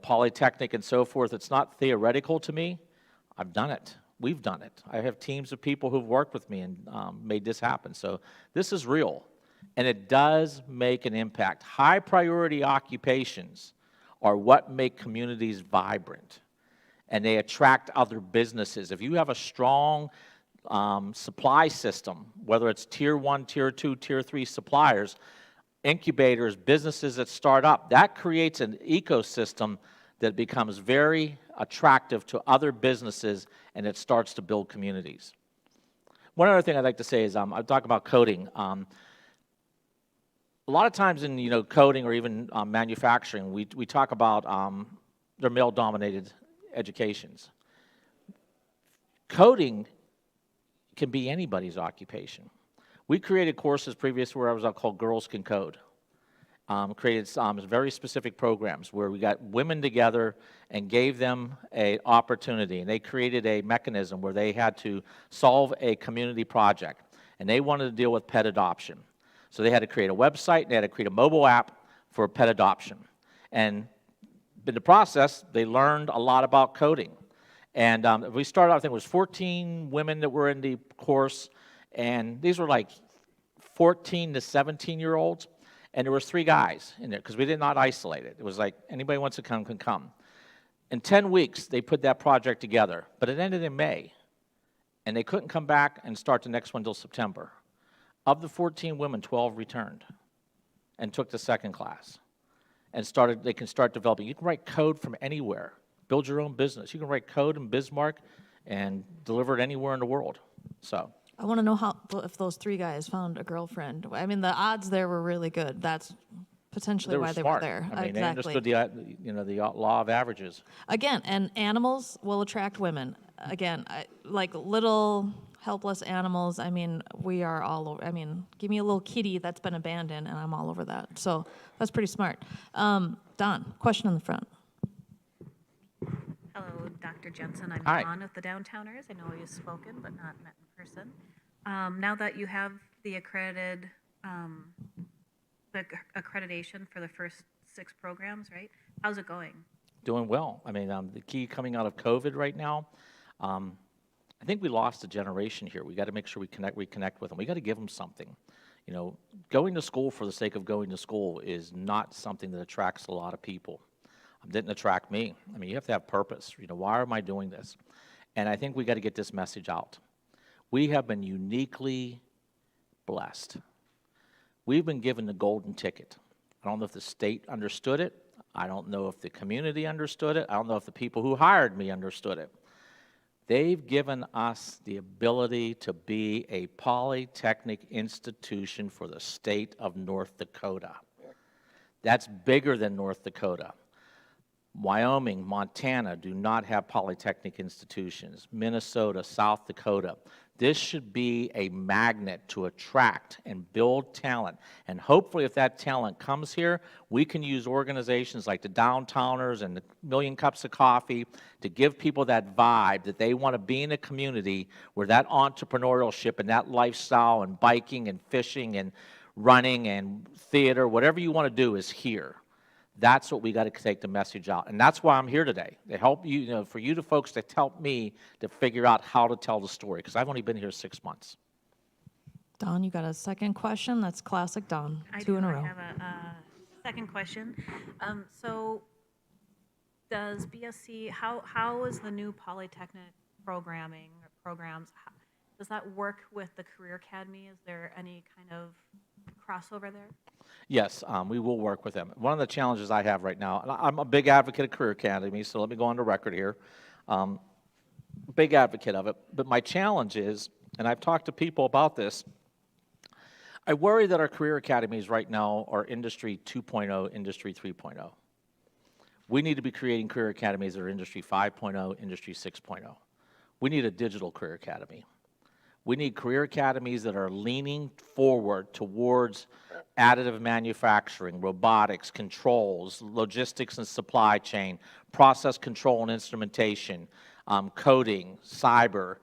Polytechnic and so forth, it's not theoretical to me. I've done it. We've done it. I have teams of people who've worked with me and made this happen. So this is real, and it does make an impact. High priority occupations are what make communities vibrant, and they attract other businesses. If you have a strong supply system, whether it's tier 1, tier 2, tier 3 suppliers, incubators, businesses that start up, that creates an ecosystem that becomes very attractive to other businesses, and it starts to build communities. One other thing I'd like to say is I talk about coding. A lot of times in coding or even manufacturing, we talk about their male-dominated educations. Coding can be anybody's occupation. We created courses previous where I was called Girls Can Code. Created very specific programs where we got women together and gave them an opportunity, and they created a mechanism where they had to solve a community project, and they wanted to deal with pet adoption. So they had to create a website, and they had to create a mobile app for pet adoption. And in the process, they learned a lot about coding. And we started out, I think it was 14 women that were in the course, and these were like 14 to 17-year-olds. And there was 3 guys in there because we did not isolate it. It was like anybody wants to come can come. In 10 weeks, they put that project together, but it ended in May, and they couldn't come back and start the next one until September. Of the 14 women, 12 returned and took the second class and they can start developing. You can write code from anywhere, build your own business. You can write code in Bismarck and deliver it anywhere in the world. So. I want to know if those 3 guys found a girlfriend. I mean, the odds there were really good. That's potentially why they were there. I mean, exactly. they understood the law of averages. Again, and animals will attract women. Again, like little helpless animals. I mean, we are all over. I mean, give me a little kitty that's been abandoned, and I'm all over that. So that's pretty smart. Don, question in the front. Hello, Dr. Jensen. I'm Hi. Dawn of the Downtowners. I know you've spoken, but not met in person. Now that you have the accreditation for the first 6 programs, right? How's it going? Doing well. I mean, the key coming out of COVID right now, I think we lost a generation here. We got to make sure we reconnect with them. We got to give them something. You know, going to school for the sake of going to school is not something that attracts a lot of people. It didn't attract me. I mean, you have to have purpose. You know, why am I doing this? And I think we got to get this message out. We have been uniquely blessed. We've been given the golden ticket. I don't know if the state understood it. I don't know if the community understood it. I don't know if the people who hired me understood it. They've given us the ability to be a polytechnic institution for the state of North Dakota. That's bigger than North Dakota. Wyoming, Montana do not have polytechnic institutions. Minnesota, South Dakota. This should be a magnet to attract and build talent. And hopefully if that talent comes here, we can use organizations like the Downtowners and the Million Cups of Coffee to give people that vibe that they want to be in a community where that entrepreneurship and that lifestyle and biking and fishing and running and theater, whatever you want to do is here. That's what we got to take the message out. And that's why I'm here today, to help you, for you folks to help me to figure out how to tell the story, because I've only been here 6 months. Don, you got a second question? That's classic Don. Two in a row. I have a second question. So does BSC, how is the new Polytechnic programming or programs, does that work with the Career Academy? Is there any kind of crossover there? Yes, we will work with them. One of the challenges I have right now, and I'm a big advocate of Career Academy, so let me go on the record here. Big advocate of it, but my challenge is, and I've talked to people about this, I worry that our Career Academies right now are Industry 2.0, Industry 3.0. We need to be creating Career Academies that are Industry 5.0, Industry 6.0. We need a digital Career Academy. We need Career Academies that are leaning forward towards additive manufacturing, robotics, controls, logistics and supply chain, process control and instrumentation, coding, cyber.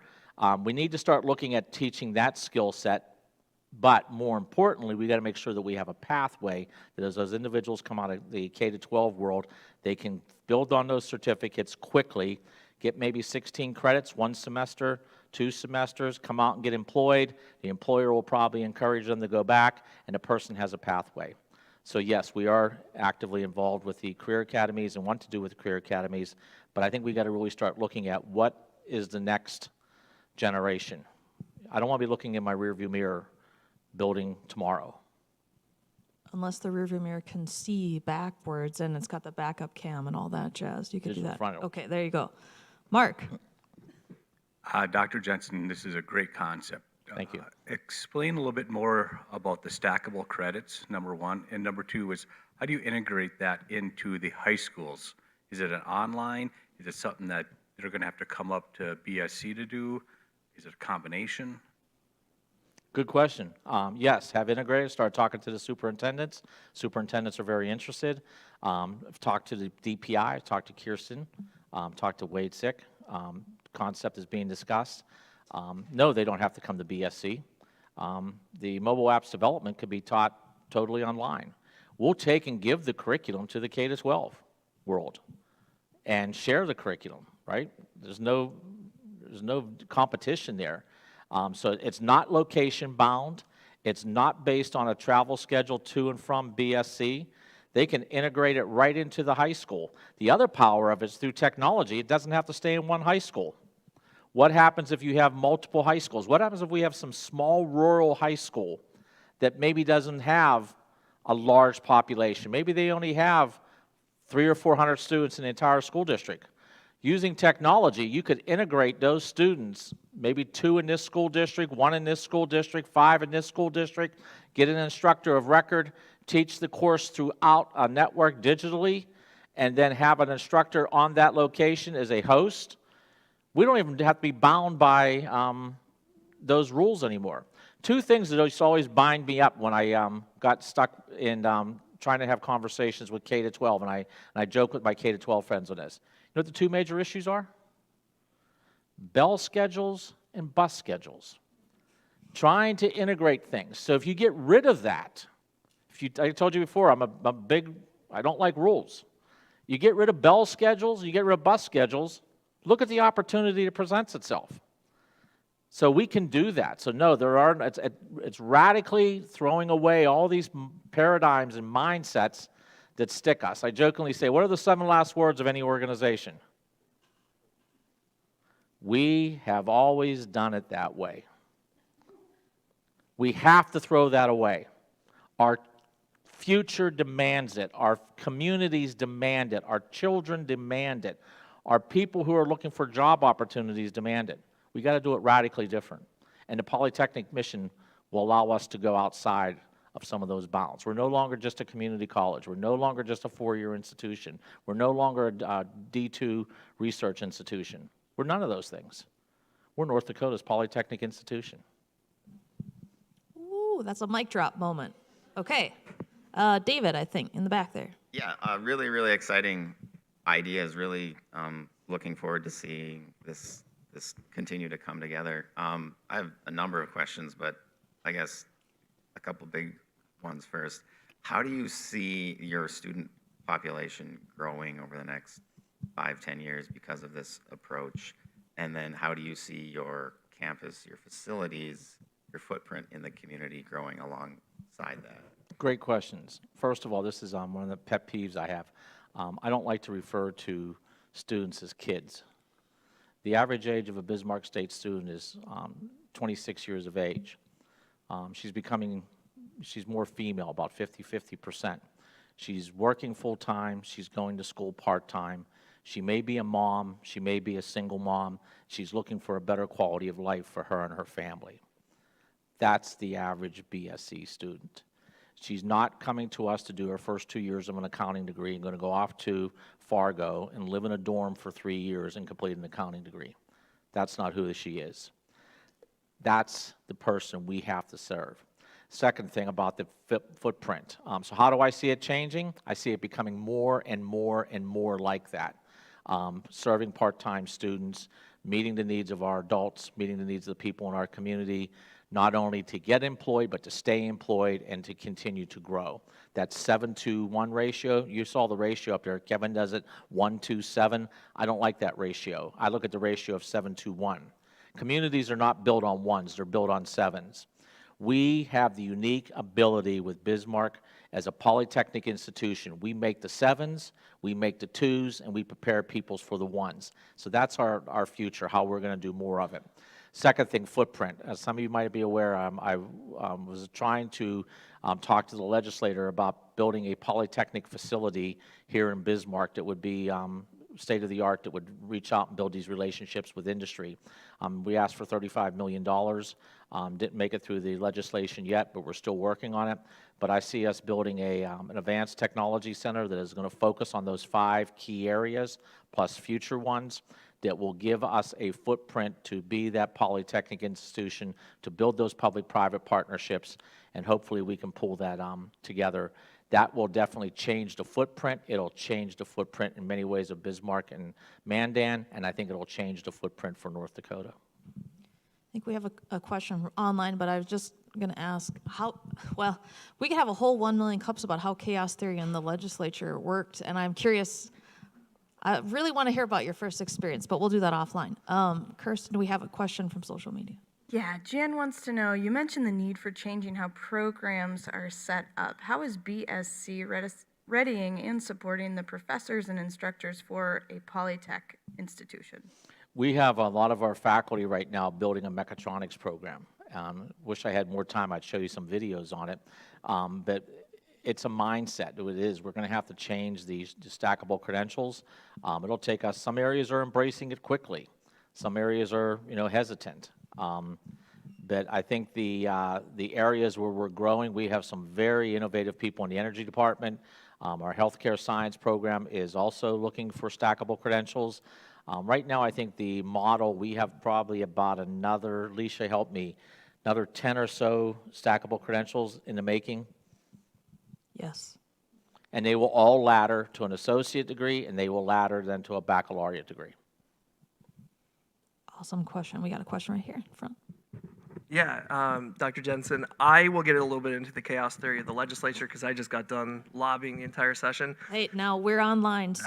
We need to start looking at teaching that skill set, but more importantly, we got to make sure that we have a pathway that as those individuals come out of the K-12 world, they can build on those certificates quickly, get maybe 16 credits, 1 semester, 2 semesters, come out and get employed. The employer will probably encourage them to go back, and the person has a pathway. So yes, we are actively involved with the Career Academies and want to do with the Career Academies, but I think we got to really start looking at what is the next generation. I don't want to be looking in my rearview mirror building tomorrow. Unless the rearview mirror can see backwards and it's got the backup cam and all that jazz. You could do that. Okay, there you go. Mark. Dr. Jensen, this is a great concept. Thank you. Explain a little bit more about the stackable credits, number one. And number two is, how do you integrate that into the high schools? Is it an online? Is it something that they're going to have to come up to BSC to do? Is it a combination? Good question. Yes, have integrated, start talking to the superintendents. Superintendents are very interested. I've talked to the DPI, I've talked to Kirsten, talked to Wade Sick. Concept is being discussed. No, they don't have to come to BSC. The mobile apps development could be taught totally online. We'll take and give the curriculum to the K-12 world and share the curriculum, right? There's no competition there. So it's not location bound. It's not based on a travel schedule to and from BSC. They can integrate it right into the high school. The other power of it is through technology. It doesn't have to stay in one high school. What happens if you have multiple high schools? What happens if we have some small rural high school that maybe doesn't have a large population? Maybe they only have 300 or 400 students in the entire school district. Using technology, you could integrate those students, maybe 2 in this school district, 1 in this school district, 5 in this school district, get an instructor of record, teach the course throughout a network digitally, and then have an instructor on that location as a host. We don't even have to be bound by those rules anymore. 2 things that used to always bind me up when I got stuck in trying to have conversations with K-12, and I joke with my K-12 friends on this. You know what the 2 major issues are? Bell schedules and bus schedules. Trying to integrate things. So if you get rid of that, I told you before, I don't like rules. You get rid of bell schedules, you get rid of bus schedules, look at the opportunity that presents itself. So we can do that. So no, it's radically throwing away all these paradigms and mindsets that stick us. I jokingly say, what are the 7 last words of any organization? We have always done it that way. We have to throw that away. Our future demands it. Our communities demand it. Our children demand it. Our people who are looking for job opportunities demand it. We got to do it radically different. And the Polytechnic mission will allow us to go outside of some of those bounds. We're no longer just a community college. We're no longer just a 4-year institution. We're no longer a D2 research institution. We're none of those things. We're North Dakota's Polytechnic institution. Ooh, that's a mic drop moment. Okay. David, I think, in the back there. Yeah, really, really exciting ideas. Really looking forward to seeing this continue to come together. I have a number of questions, but I guess a couple big ones first. How do you see your student population growing over the next 5-10 years because of this approach? And then how do you see your campus, your facilities, your footprint in the community growing alongside that? Great questions. First of all, this is one of the pet peeves I have. I don't like to refer to students as kids. The average age of a Bismarck State student is 26 years of age. She's more female, about 50%. She's working full-time, she's going to school part-time. She may be a mom, she may be a single mom. She's looking for a better quality of life for her and her family. That's the average BSc student. She's not coming to us to do her first 2 years of an accounting degree and going to go off to Fargo and live in a dorm for 3 years and complete an accounting degree. That's not who she is. That's the person we have to serve. Second thing about the footprint. So how do I see it changing? I see it becoming more and more and more like that. Serving part-time students, meeting the needs of our adults, meeting the needs of the people in our community, not only to get employed, but to stay employed and to continue to grow. That 7-to-1 ratio, you saw the ratio up there. Kevin does it 1-to-7. I don't like that ratio. I look at the ratio of 7-to-1. Communities are not built on 1s, they're built on 7s. We have the unique ability with Bismarck as a polytechnic institution. We make the 7s, we make the 2s, and we prepare peoples for the 1s. So that's our future, how we're going to do more of it. Second thing, footprint. As some of you might be aware, I was trying to talk to the legislator about building a polytechnic facility here in Bismarck that would be state-of-the-art, that would reach out and build these relationships with industry. We asked for $35 million. Didn't make it through the legislation yet, but we're still working on it. But I see us building an advanced technology center that is going to focus on those 5 key areas, plus future ones, that will give us a footprint to be that polytechnic institution, to build those public-private partnerships, and hopefully we can pull that together. That will definitely change the footprint. It'll change the footprint in many ways of Bismarck and Mandan, and I think it'll change the footprint for North Dakota. I think we have a question online, but I was just going to ask well, we could have a whole 1 million cups about how chaos theory in the legislature worked, and I'm curious, I really want to hear about your first experience, but we'll do that offline. Kirsten, do we have a question from social media? Yeah, Jan wants to know, you mentioned the need for changing how programs are set up. How is BSC readying and supporting the professors and instructors for a Polytech institution? We have a lot of our faculty right now building a mechatronics program. Wish I had more time, I'd show you some videos on it. But it's a mindset. It is. We're going to have to change these stackable credentials. It'll take us. Some areas are embracing it quickly. Some areas are, hesitant. But I think the areas where we're growing, we have some very innovative people in the energy department. Our healthcare science program is also looking for stackable credentials. Right now, I think the model, we have probably about another, Leisha, help me, another 10 or so stackable credentials in the making. Yes. And they will all ladder to an associate degree, and they will ladder then to a baccalaureate degree. Awesome question. We got a question right here in front. Yeah, Dr. Jensen, I will get a little bit into the chaos theory of the legislature because I just got done lobbying the entire session. Hey, now we're online, so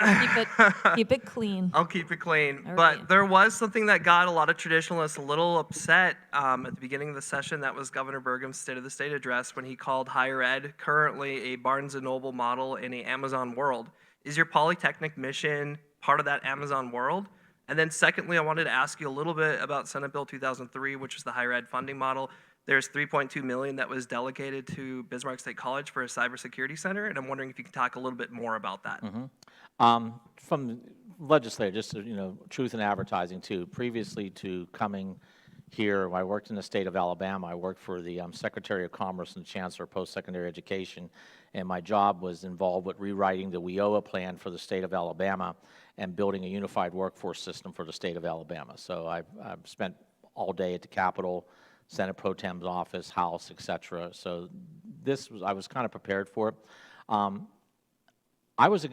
keep it clean. I'll keep it clean. All But right. there was something that got a lot of traditionalists a little upset at the beginning of the session. That was Governor Burgum's State of the State address when he called higher ed currently a Barnes & Noble model in a Amazon world. Is your Polytechnic mission part of that Amazon world? And then secondly, I wanted to ask you a little bit about Senate Bill 2003, which is the higher ed funding model. There's $3.2 million that was delegated to Bismarck State College for a cybersecurity center, and I'm wondering if you could talk a little bit more about that. From the legislature, just truth in advertising too. Previously to coming here, I worked in the state of Alabama. I worked for the Secretary of Commerce and Chancellor of Post-Secondary Education, and my job was involved with rewriting the WIOA plan for the state of Alabama and building a unified workforce system for the state of Alabama. So I've spent all day at the Capitol, Senate Pro Tem's office, House, et cetera. So I was kind of prepared for it. I was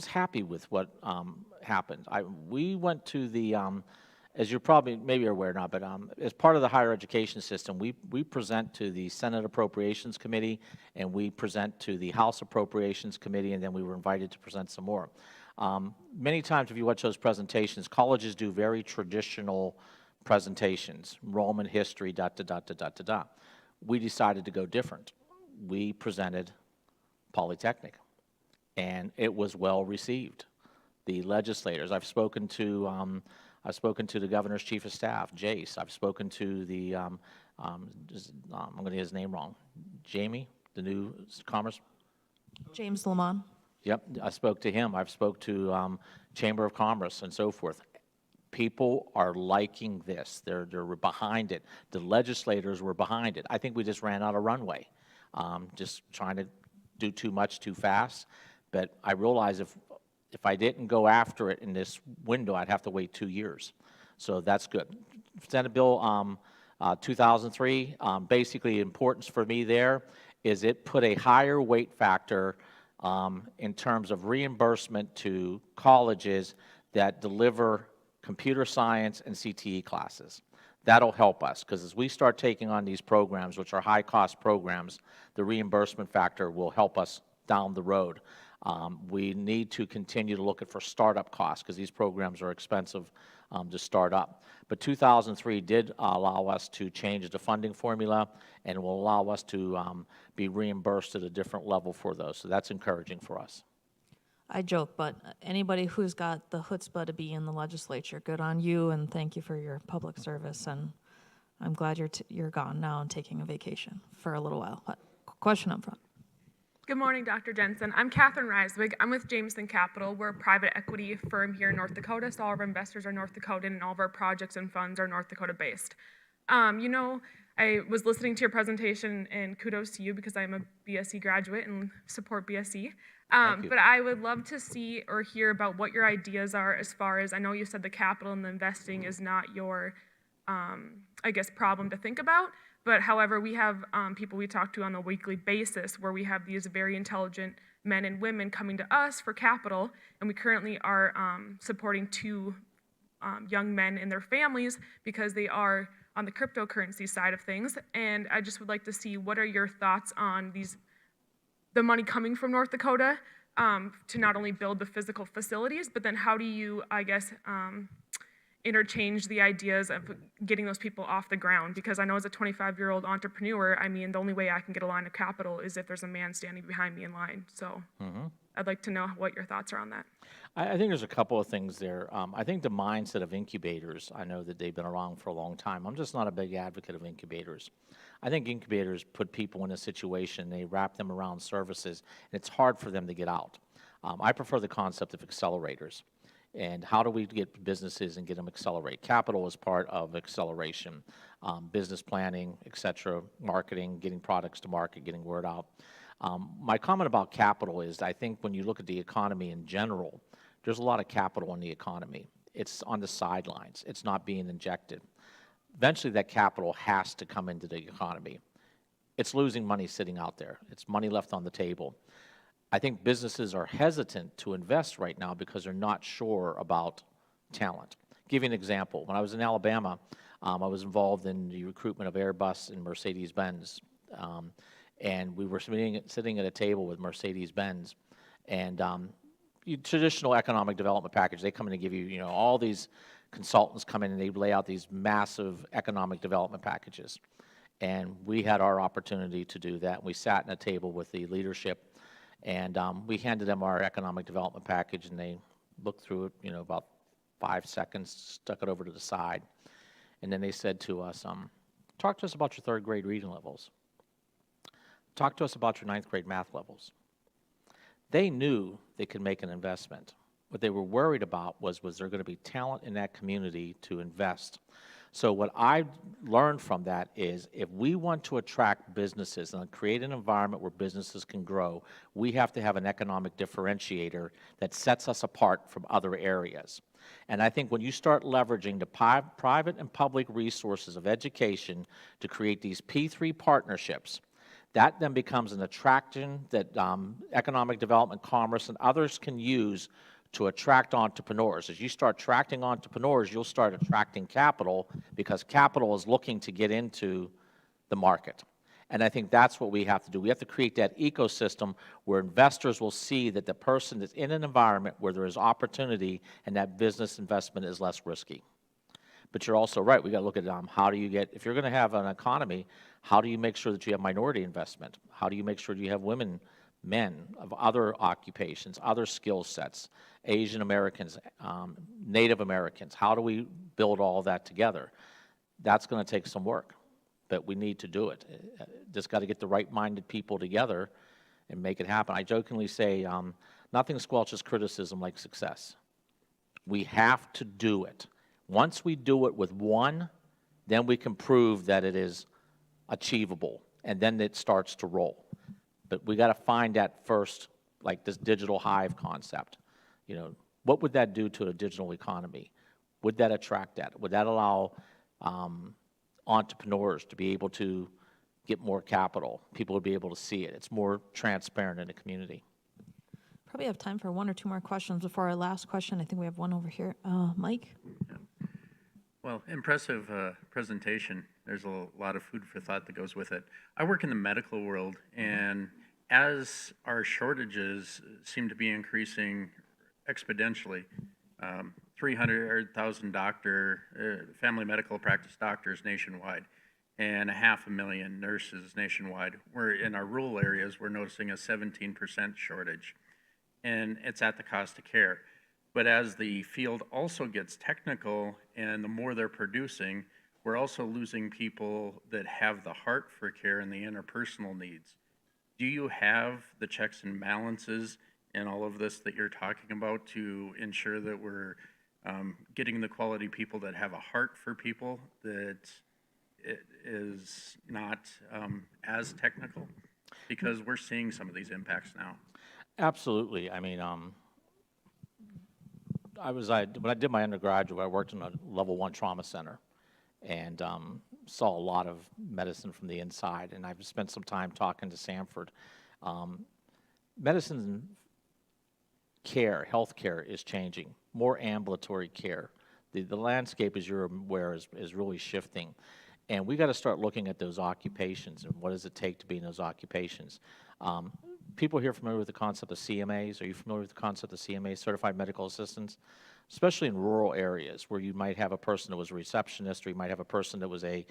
happy with what happened. We went to the, as you're probably maybe aware not, but as part of the higher education system, we present to the Senate Appropriations Committee, and we present to the House Appropriations Committee, and then we were invited to present some more. Many times, if you watch those presentations, colleges do very traditional presentations, Roman history, We decided to go different. We presented Polytechnic, and it was well received. The legislators, I've spoken to the governor's chief of staff, Jace. I've spoken to the, I'm going to get his name wrong, Jamie, the new commerce. James Lamont. Yep, I spoke to him. I've spoke to Chamber of Commerce and so forth. People are liking this. They're behind it. The legislators were behind it. I think we just ran out of runway, just trying to do too much too fast. But I realize if I didn't go after it in this window, I'd have to wait 2 years. So that's good. Senate Bill 2003, basically importance for me there is it put a higher weight factor in terms of reimbursement to colleges that deliver computer science and CTE classes. That'll help us, because as we start taking on these programs, which are high-cost programs, the reimbursement factor will help us down the road. We need to continue to look at for startup costs, because these programs are expensive to start up. But 2003 did allow us to change the funding formula, and will allow us to be reimbursed at a different level for those. So that's encouraging for us. I joke, but anybody who's got the chutzpah to be in the legislature, good on you, and thank you for your public service. And I'm glad you're gone now and taking a vacation for a little while. But question up front. Good morning, Dr. Jensen. I'm Catherine Reiswig. I'm with Jameson Capital. We're a private equity firm here in North Dakota, so all of our investors are North Dakotan, and all of our projects and funds are North Dakota based. I was listening to your presentation, and kudos to you because I'm a BSc graduate and support BSc. But I would love to see or hear about what your ideas are as far as, I know you said the capital and the investing is not your, problem to think about. But however, we have people we talk to on a weekly basis where we have these very intelligent men and women coming to us for capital, and we currently are supporting 2 young men and their families because they are on the cryptocurrency side of things. And I just would like to see what are your thoughts on the money coming from North Dakota to not only build the physical facilities, but then how do you, interchange the ideas of getting those people off the ground? Because I know as a 25-year-old entrepreneur, the only way I can get a line of capital is if there's a man standing behind me in line. So I'd like to know what your thoughts are on that. I think there's a couple of things there. I think the mindset of incubators, I know that they've been around for a long time. I'm just not a big advocate of incubators. I think incubators put people in a situation, they wrap them around services, and it's hard for them to get out. I prefer the concept of accelerators. And how do we get businesses and get them accelerate? Capital is part of acceleration, business planning, et cetera, marketing, getting products to market, getting word out. My comment about capital is I think when you look at the economy in general, there's a lot of capital in the economy. It's on the sidelines. It's not being injected. Eventually that capital has to come into the economy. It's losing money sitting out there. It's money left on the table. I think businesses are hesitant to invest right now because they're not sure about talent. Give you an example. When I was in Alabama, I was involved in the recruitment of Airbus and Mercedes-Benz. And we were sitting at a table with Mercedes-Benz. And traditional economic development package, they come in and give you, all these consultants come in and they lay out these massive economic development packages. And we had our opportunity to do that. We sat at a table with the leadership. And we handed them our economic development package, and they looked through it, about 5 seconds, stuck it over to the side. And then they said to us, talk to us about your 3rd grade reading levels. Talk to us about your 9th grade math levels. They knew they could make an investment. What they were worried about was there going to be talent in that community to invest? So what I learned from that is if we want to attract businesses and create an environment where businesses can grow, we have to have an economic differentiator that sets us apart from other areas. And I think when you start leveraging the private and public resources of education to create these P3 partnerships, that then becomes an attraction that economic development, commerce, and others can use to attract entrepreneurs. As you start attracting entrepreneurs, you'll start attracting capital because capital is looking to get into the market. And I think that's what we have to do. We have to create that ecosystem where investors will see that the person is in an environment where there is opportunity and that business investment is less risky. But you're also right. We got to look at how do you get, if you're going to have an economy, how do you make sure that you have minority investment? How do you make sure you have women, men of other occupations, other skill sets, Asian Americans, Native Americans? How do we build all that together? That's going to take some work, but we need to do it. Just got to get the right-minded people together and make it happen. I jokingly say, nothing squelches criticism like success. We have to do it. Once we do it with one, then we can prove that it is achievable, and then it starts to roll. But we got to find that first, like this digital hive concept. What would that do to a digital economy? Would that attract that? Would that allow entrepreneurs to be able to get more capital? People would be able to see it. It's more transparent in the community. Probably have time for 1 or 2 more questions before our last question. I think we have one over here. Mike? Yeah. Well, impressive presentation. There's a lot of food for thought that goes with it. I work in the medical world, and as our shortages seem to be increasing exponentially, 300,000 family medical practice doctors nationwide, and 500,000 nurses nationwide. We're in our rural areas, we're noticing a 17% shortage, and it's at the cost of care. But as the field also gets technical and the more they're producing, we're also losing people that have the heart for care and the interpersonal needs. Do you have the checks and balances in all of this that you're talking about to ensure that we're getting the quality people that have a heart for people that it is not as technical? Because we're seeing some of these impacts now. Absolutely. I mean, when I did my undergraduate, I worked in a level 1 trauma center and saw a lot of medicine from the inside. And I've spent some time talking to Sanford. Medicine care, healthcare is changing. More ambulatory care. The landscape, as you're aware, is really shifting. And we got to start looking at those occupations and what does it take to be in those occupations. People here familiar with the concept of CMAs? Are you familiar with the concept of CMAs, Certified Medical Assistants? Especially in rural areas where you might have a person that was a receptionist or you might have a person that was a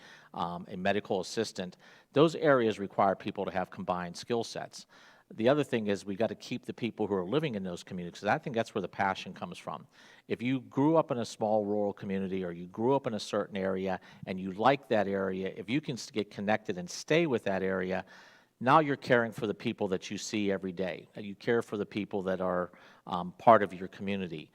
medical assistant. Those areas require people to have combined skill sets. The other thing is we got to keep the people who are living in those communities, because I think that's where the passion comes from. If you grew up in a small rural community, or you grew up in a certain area and you like that area, if you can get connected and stay with that area, now you're caring for the people that you see every day. You care for the people that are part of your community.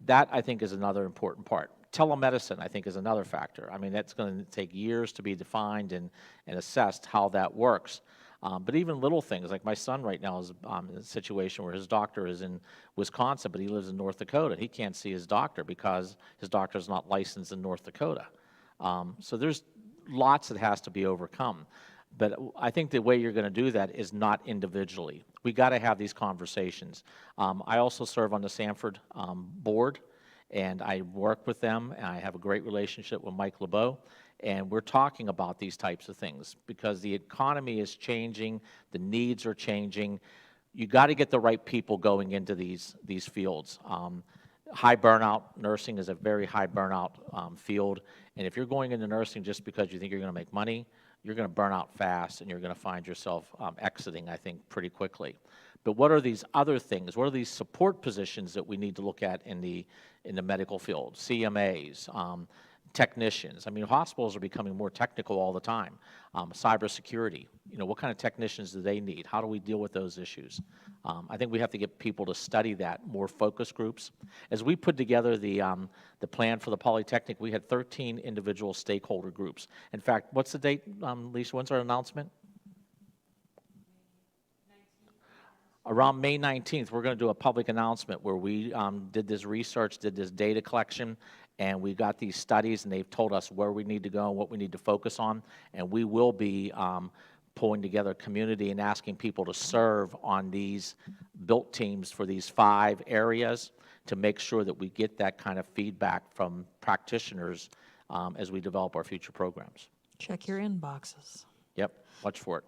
That, I think, is another important part. Telemedicine, I think, is another factor. I mean, that's going to take years to be defined and assessed how that works. But even little things, like my son right now is in a situation where his doctor is in Wisconsin, but he lives in North Dakota. He can't see his doctor because his doctor is not licensed in North Dakota. So there's lots that has to be overcome. But I think the way you're going to do that is not individually. We got to have these conversations. I also serve on the Sanford board, and I work with them, and I have a great relationship with Mike LeBeau, and we're talking about these types of things because the economy is changing, the needs are changing. You got to get the right people going into these fields. High burnout, nursing is a very high burnout field, and if you're going into nursing just because you think you're going to make money, you're going to burn out fast, and you're going to find yourself exiting, I think, pretty quickly. But what are these other things? What are these support positions that we need to look at in the medical field? CMAs, technicians. I mean, hospitals are becoming more technical all the time. Cybersecurity. You know, what kind of technicians do they need? How do we deal with those issues? I think we have to get people to study that, more focus groups. As we put together the plan for the Polytechnic, we had 13 individual stakeholder groups. In fact, what's the date, Lisa? When's our announcement? Around May 19th, we're going to do a public announcement where we did this research, did this data collection, and we got these studies, and they've told us where we need to go and what we need to focus on, and we will be pulling together a community and asking people to serve on these built teams for these 5 areas to make sure that we get that kind of feedback from practitioners as we develop our future programs. Check your inboxes. Yep, watch for it.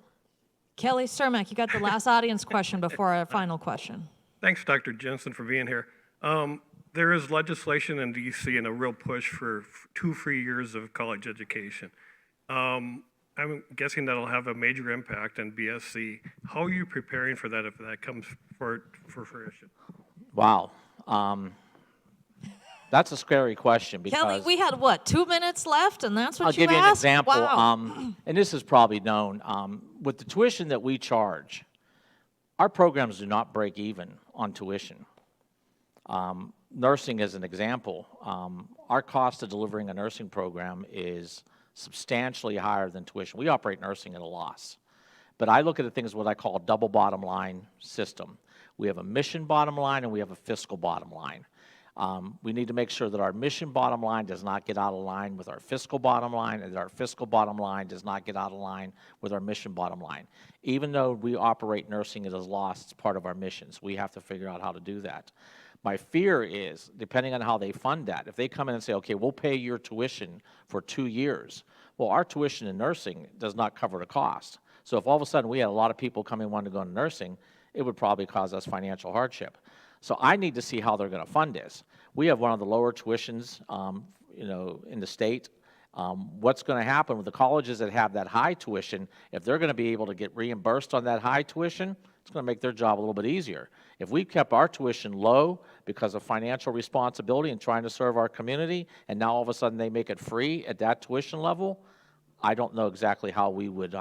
Kelly Cermak, you got the last audience question before our final question. Thanks, Dr. Jensen, for being here. There is legislation in D.C. and a real push for 2 free years of college education. I'm guessing that'll have a major impact on BSC. How are you preparing for that if that comes for fruition? Wow. That's a scary question because... Kelly, we had, what, 2 minutes left, and that's what I'll you give you an asked? example. Wow. And this is probably known. With the tuition that we charge, our programs do not break even on tuition. Nursing as an example, our cost of delivering a nursing program is substantially higher than tuition. We operate nursing at a loss. But I look at the things what I call a double bottom line system. We have a mission bottom line and we have a fiscal bottom line. We need to make sure that our mission bottom line does not get out of line with our fiscal bottom line, and that our fiscal bottom line does not get out of line with our mission bottom line. Even though we operate nursing at a loss, it's part of our missions. We have to figure out how to do that. My fear is, depending on how they fund that, if they come in and say, okay, we'll pay your tuition for 2 years, well, our tuition in nursing does not cover the cost. So if all of a sudden we had a lot of people coming wanting to go into nursing, it would probably cause us financial hardship. So I need to see how they're going to fund this. We have one of the lower tuitions, in the state. What's going to happen with the colleges that have that high tuition? If they're going to be able to get reimbursed on that high tuition, it's going to make their job a little bit easier. If we kept our tuition low because of financial responsibility and trying to serve our community, and now all of a sudden they make it free at that tuition level, I don't know exactly how we would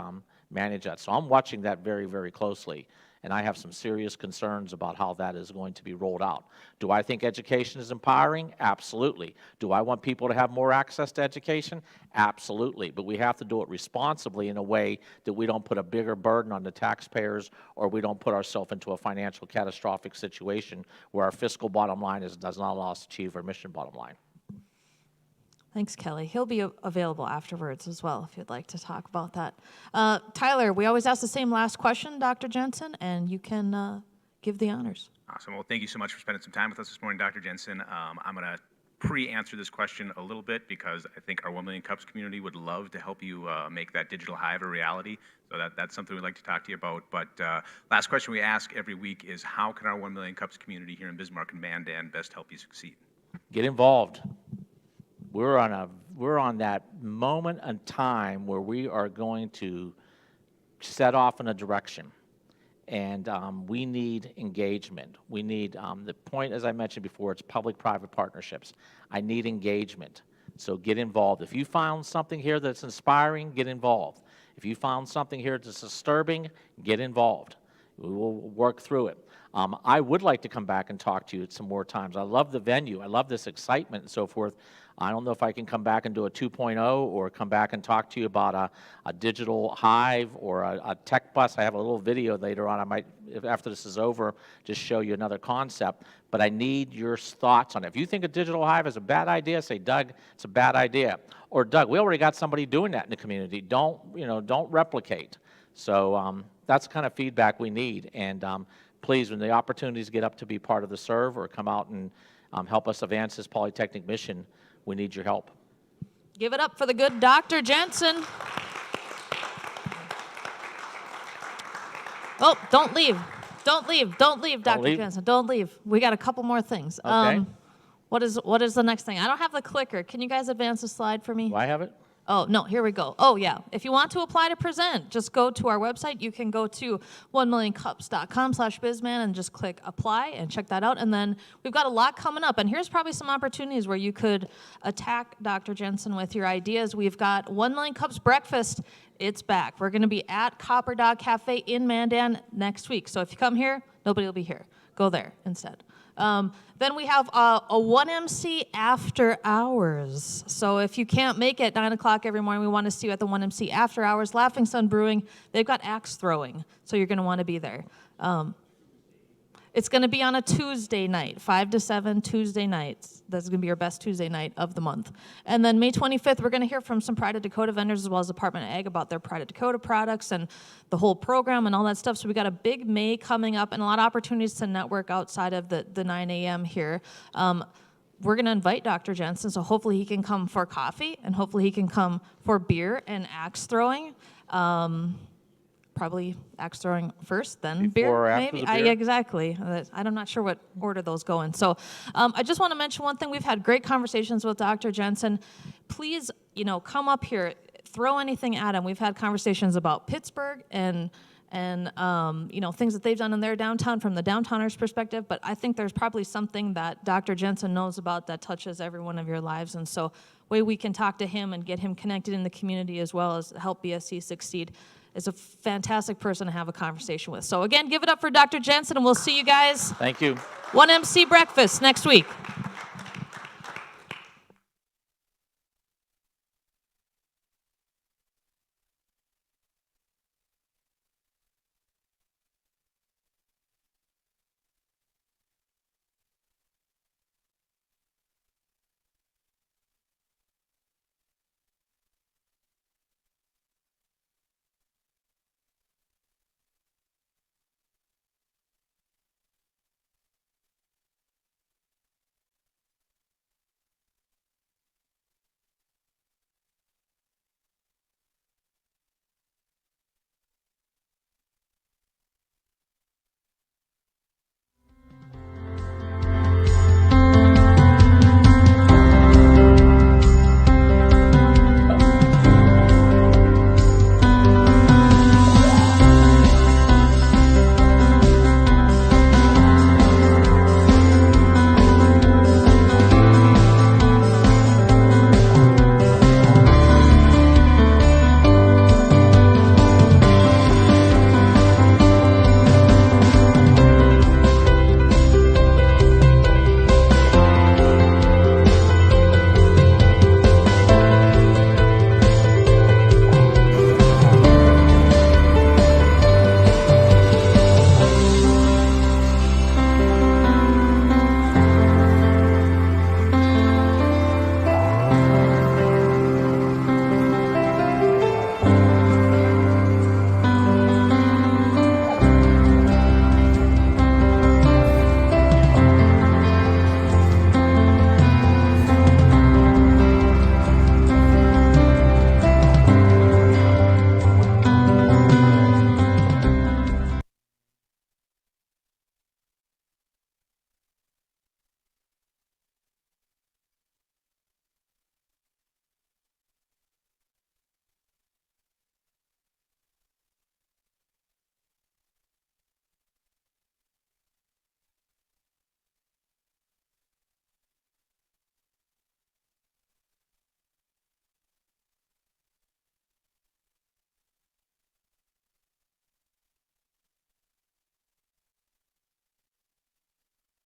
manage that. So I'm watching that very, very closely. And I have some serious concerns about how that is going to be rolled out. Do I think education is empowering? Absolutely. Do I want people to have more access to education? Absolutely. But we have to do it responsibly in a way that we don't put a bigger burden on the taxpayers, or we don't put ourselves into a financial catastrophic situation where our fiscal bottom line does not allow us to achieve our mission bottom line. Thanks, Kelly. He'll be available afterwards as well if you'd like to talk about that. Tyler, we always ask the same last question, Dr. Jensen, and you can give the honors. Awesome. Well, thank you so much for spending some time with us this morning, Dr. Jensen. I'm going to pre-answer this question a little bit because I think our 1 Million Cups community would love to help you make that digital hive a reality. So that's something we'd like to talk to you about. But last question we ask every week is, how can our 1 Million Cups community here in Bismarck and Mandan best help you succeed? Get involved. We're on that moment in time where we are going to set off in a direction. And we need engagement. We need, the point, as I mentioned before, it's public-private partnerships. I need engagement. So get involved. If you found something here that's inspiring, get involved. If you found something here that's disturbing, get involved. We will work through it. I would like to come back and talk to you some more times. I love the venue. I love this excitement and so forth. I don't know if I can come back and do a 2.0 or come back and talk to you about a digital hive or a tech bus. I have a little video later on. I might, after this is over, just show you another concept. But I need your thoughts on it. If you think a digital hive is a bad idea, say, Doug, it's a bad idea. Or, Doug, we already got somebody doing that in the community. Don't replicate. So that's the kind of feedback we need. And please, when the opportunities get up to be part of the serve or come out and help us advance this Polytechnic mission, we need your help. Give it up for the good Dr. Jensen. Oh, don't leave. Don't leave. Don't leave, Dr. leave? Jensen. Don't leave. We got a couple more things. Okay. What is the next thing? I don't have the clicker. Can you guys advance the slide for me? Do I have it? Oh, no, here we go. Oh, yeah. If you want to apply to present, just go to our website. You can go to 1millioncups.com/bizman and just click apply and check that out. And then we've got a lot coming up. And here's probably some opportunities where you could attack Dr. Jensen with your ideas. We've got 1 Million Cups Breakfast. It's back. We're going to be at Copper Dog Cafe in Mandan next week. So if you come here, nobody will be here. Go there instead. Then we have a 1MC after hours. So if you can't make it 9 o'clock every morning, we want to see you at the 1MC after hours. Laughing Sun Brewing, they've got axe throwing, so you're going to want to be there. It's going to be on a Tuesday night, 5 to 7 Tuesday nights. That's going to be your best Tuesday night of the month. And then May 25th, we're going to hear from some Pride of Dakota vendors as well as Department of Ag about their Pride of Dakota products and the whole program and all that stuff. So we got a big May coming up and a lot of opportunities to network outside of the 9 a.m. here. We're going to invite Dr. Jensen, so hopefully he can come for coffee and hopefully he can come for beer and axe throwing. Probably axe throwing first, then Before or beer, after maybe. the beer? Exactly. I'm not sure what order those go in. So I just want to mention one thing. We've had great conversations with Dr. Jensen. Please, come up here, throw anything at him. We've had conversations about Pittsburgh and things that they've done in their downtown from the downtowner's perspective. But I think there's probably something that Dr. Jensen knows about that touches every one of your lives. And so way we can talk to him and get him connected in the community as well as help BSC succeed is a fantastic person to have a conversation with. So again, give it up for Dr. Jensen, and we'll see you guys. Thank you. 1MC Breakfast next week.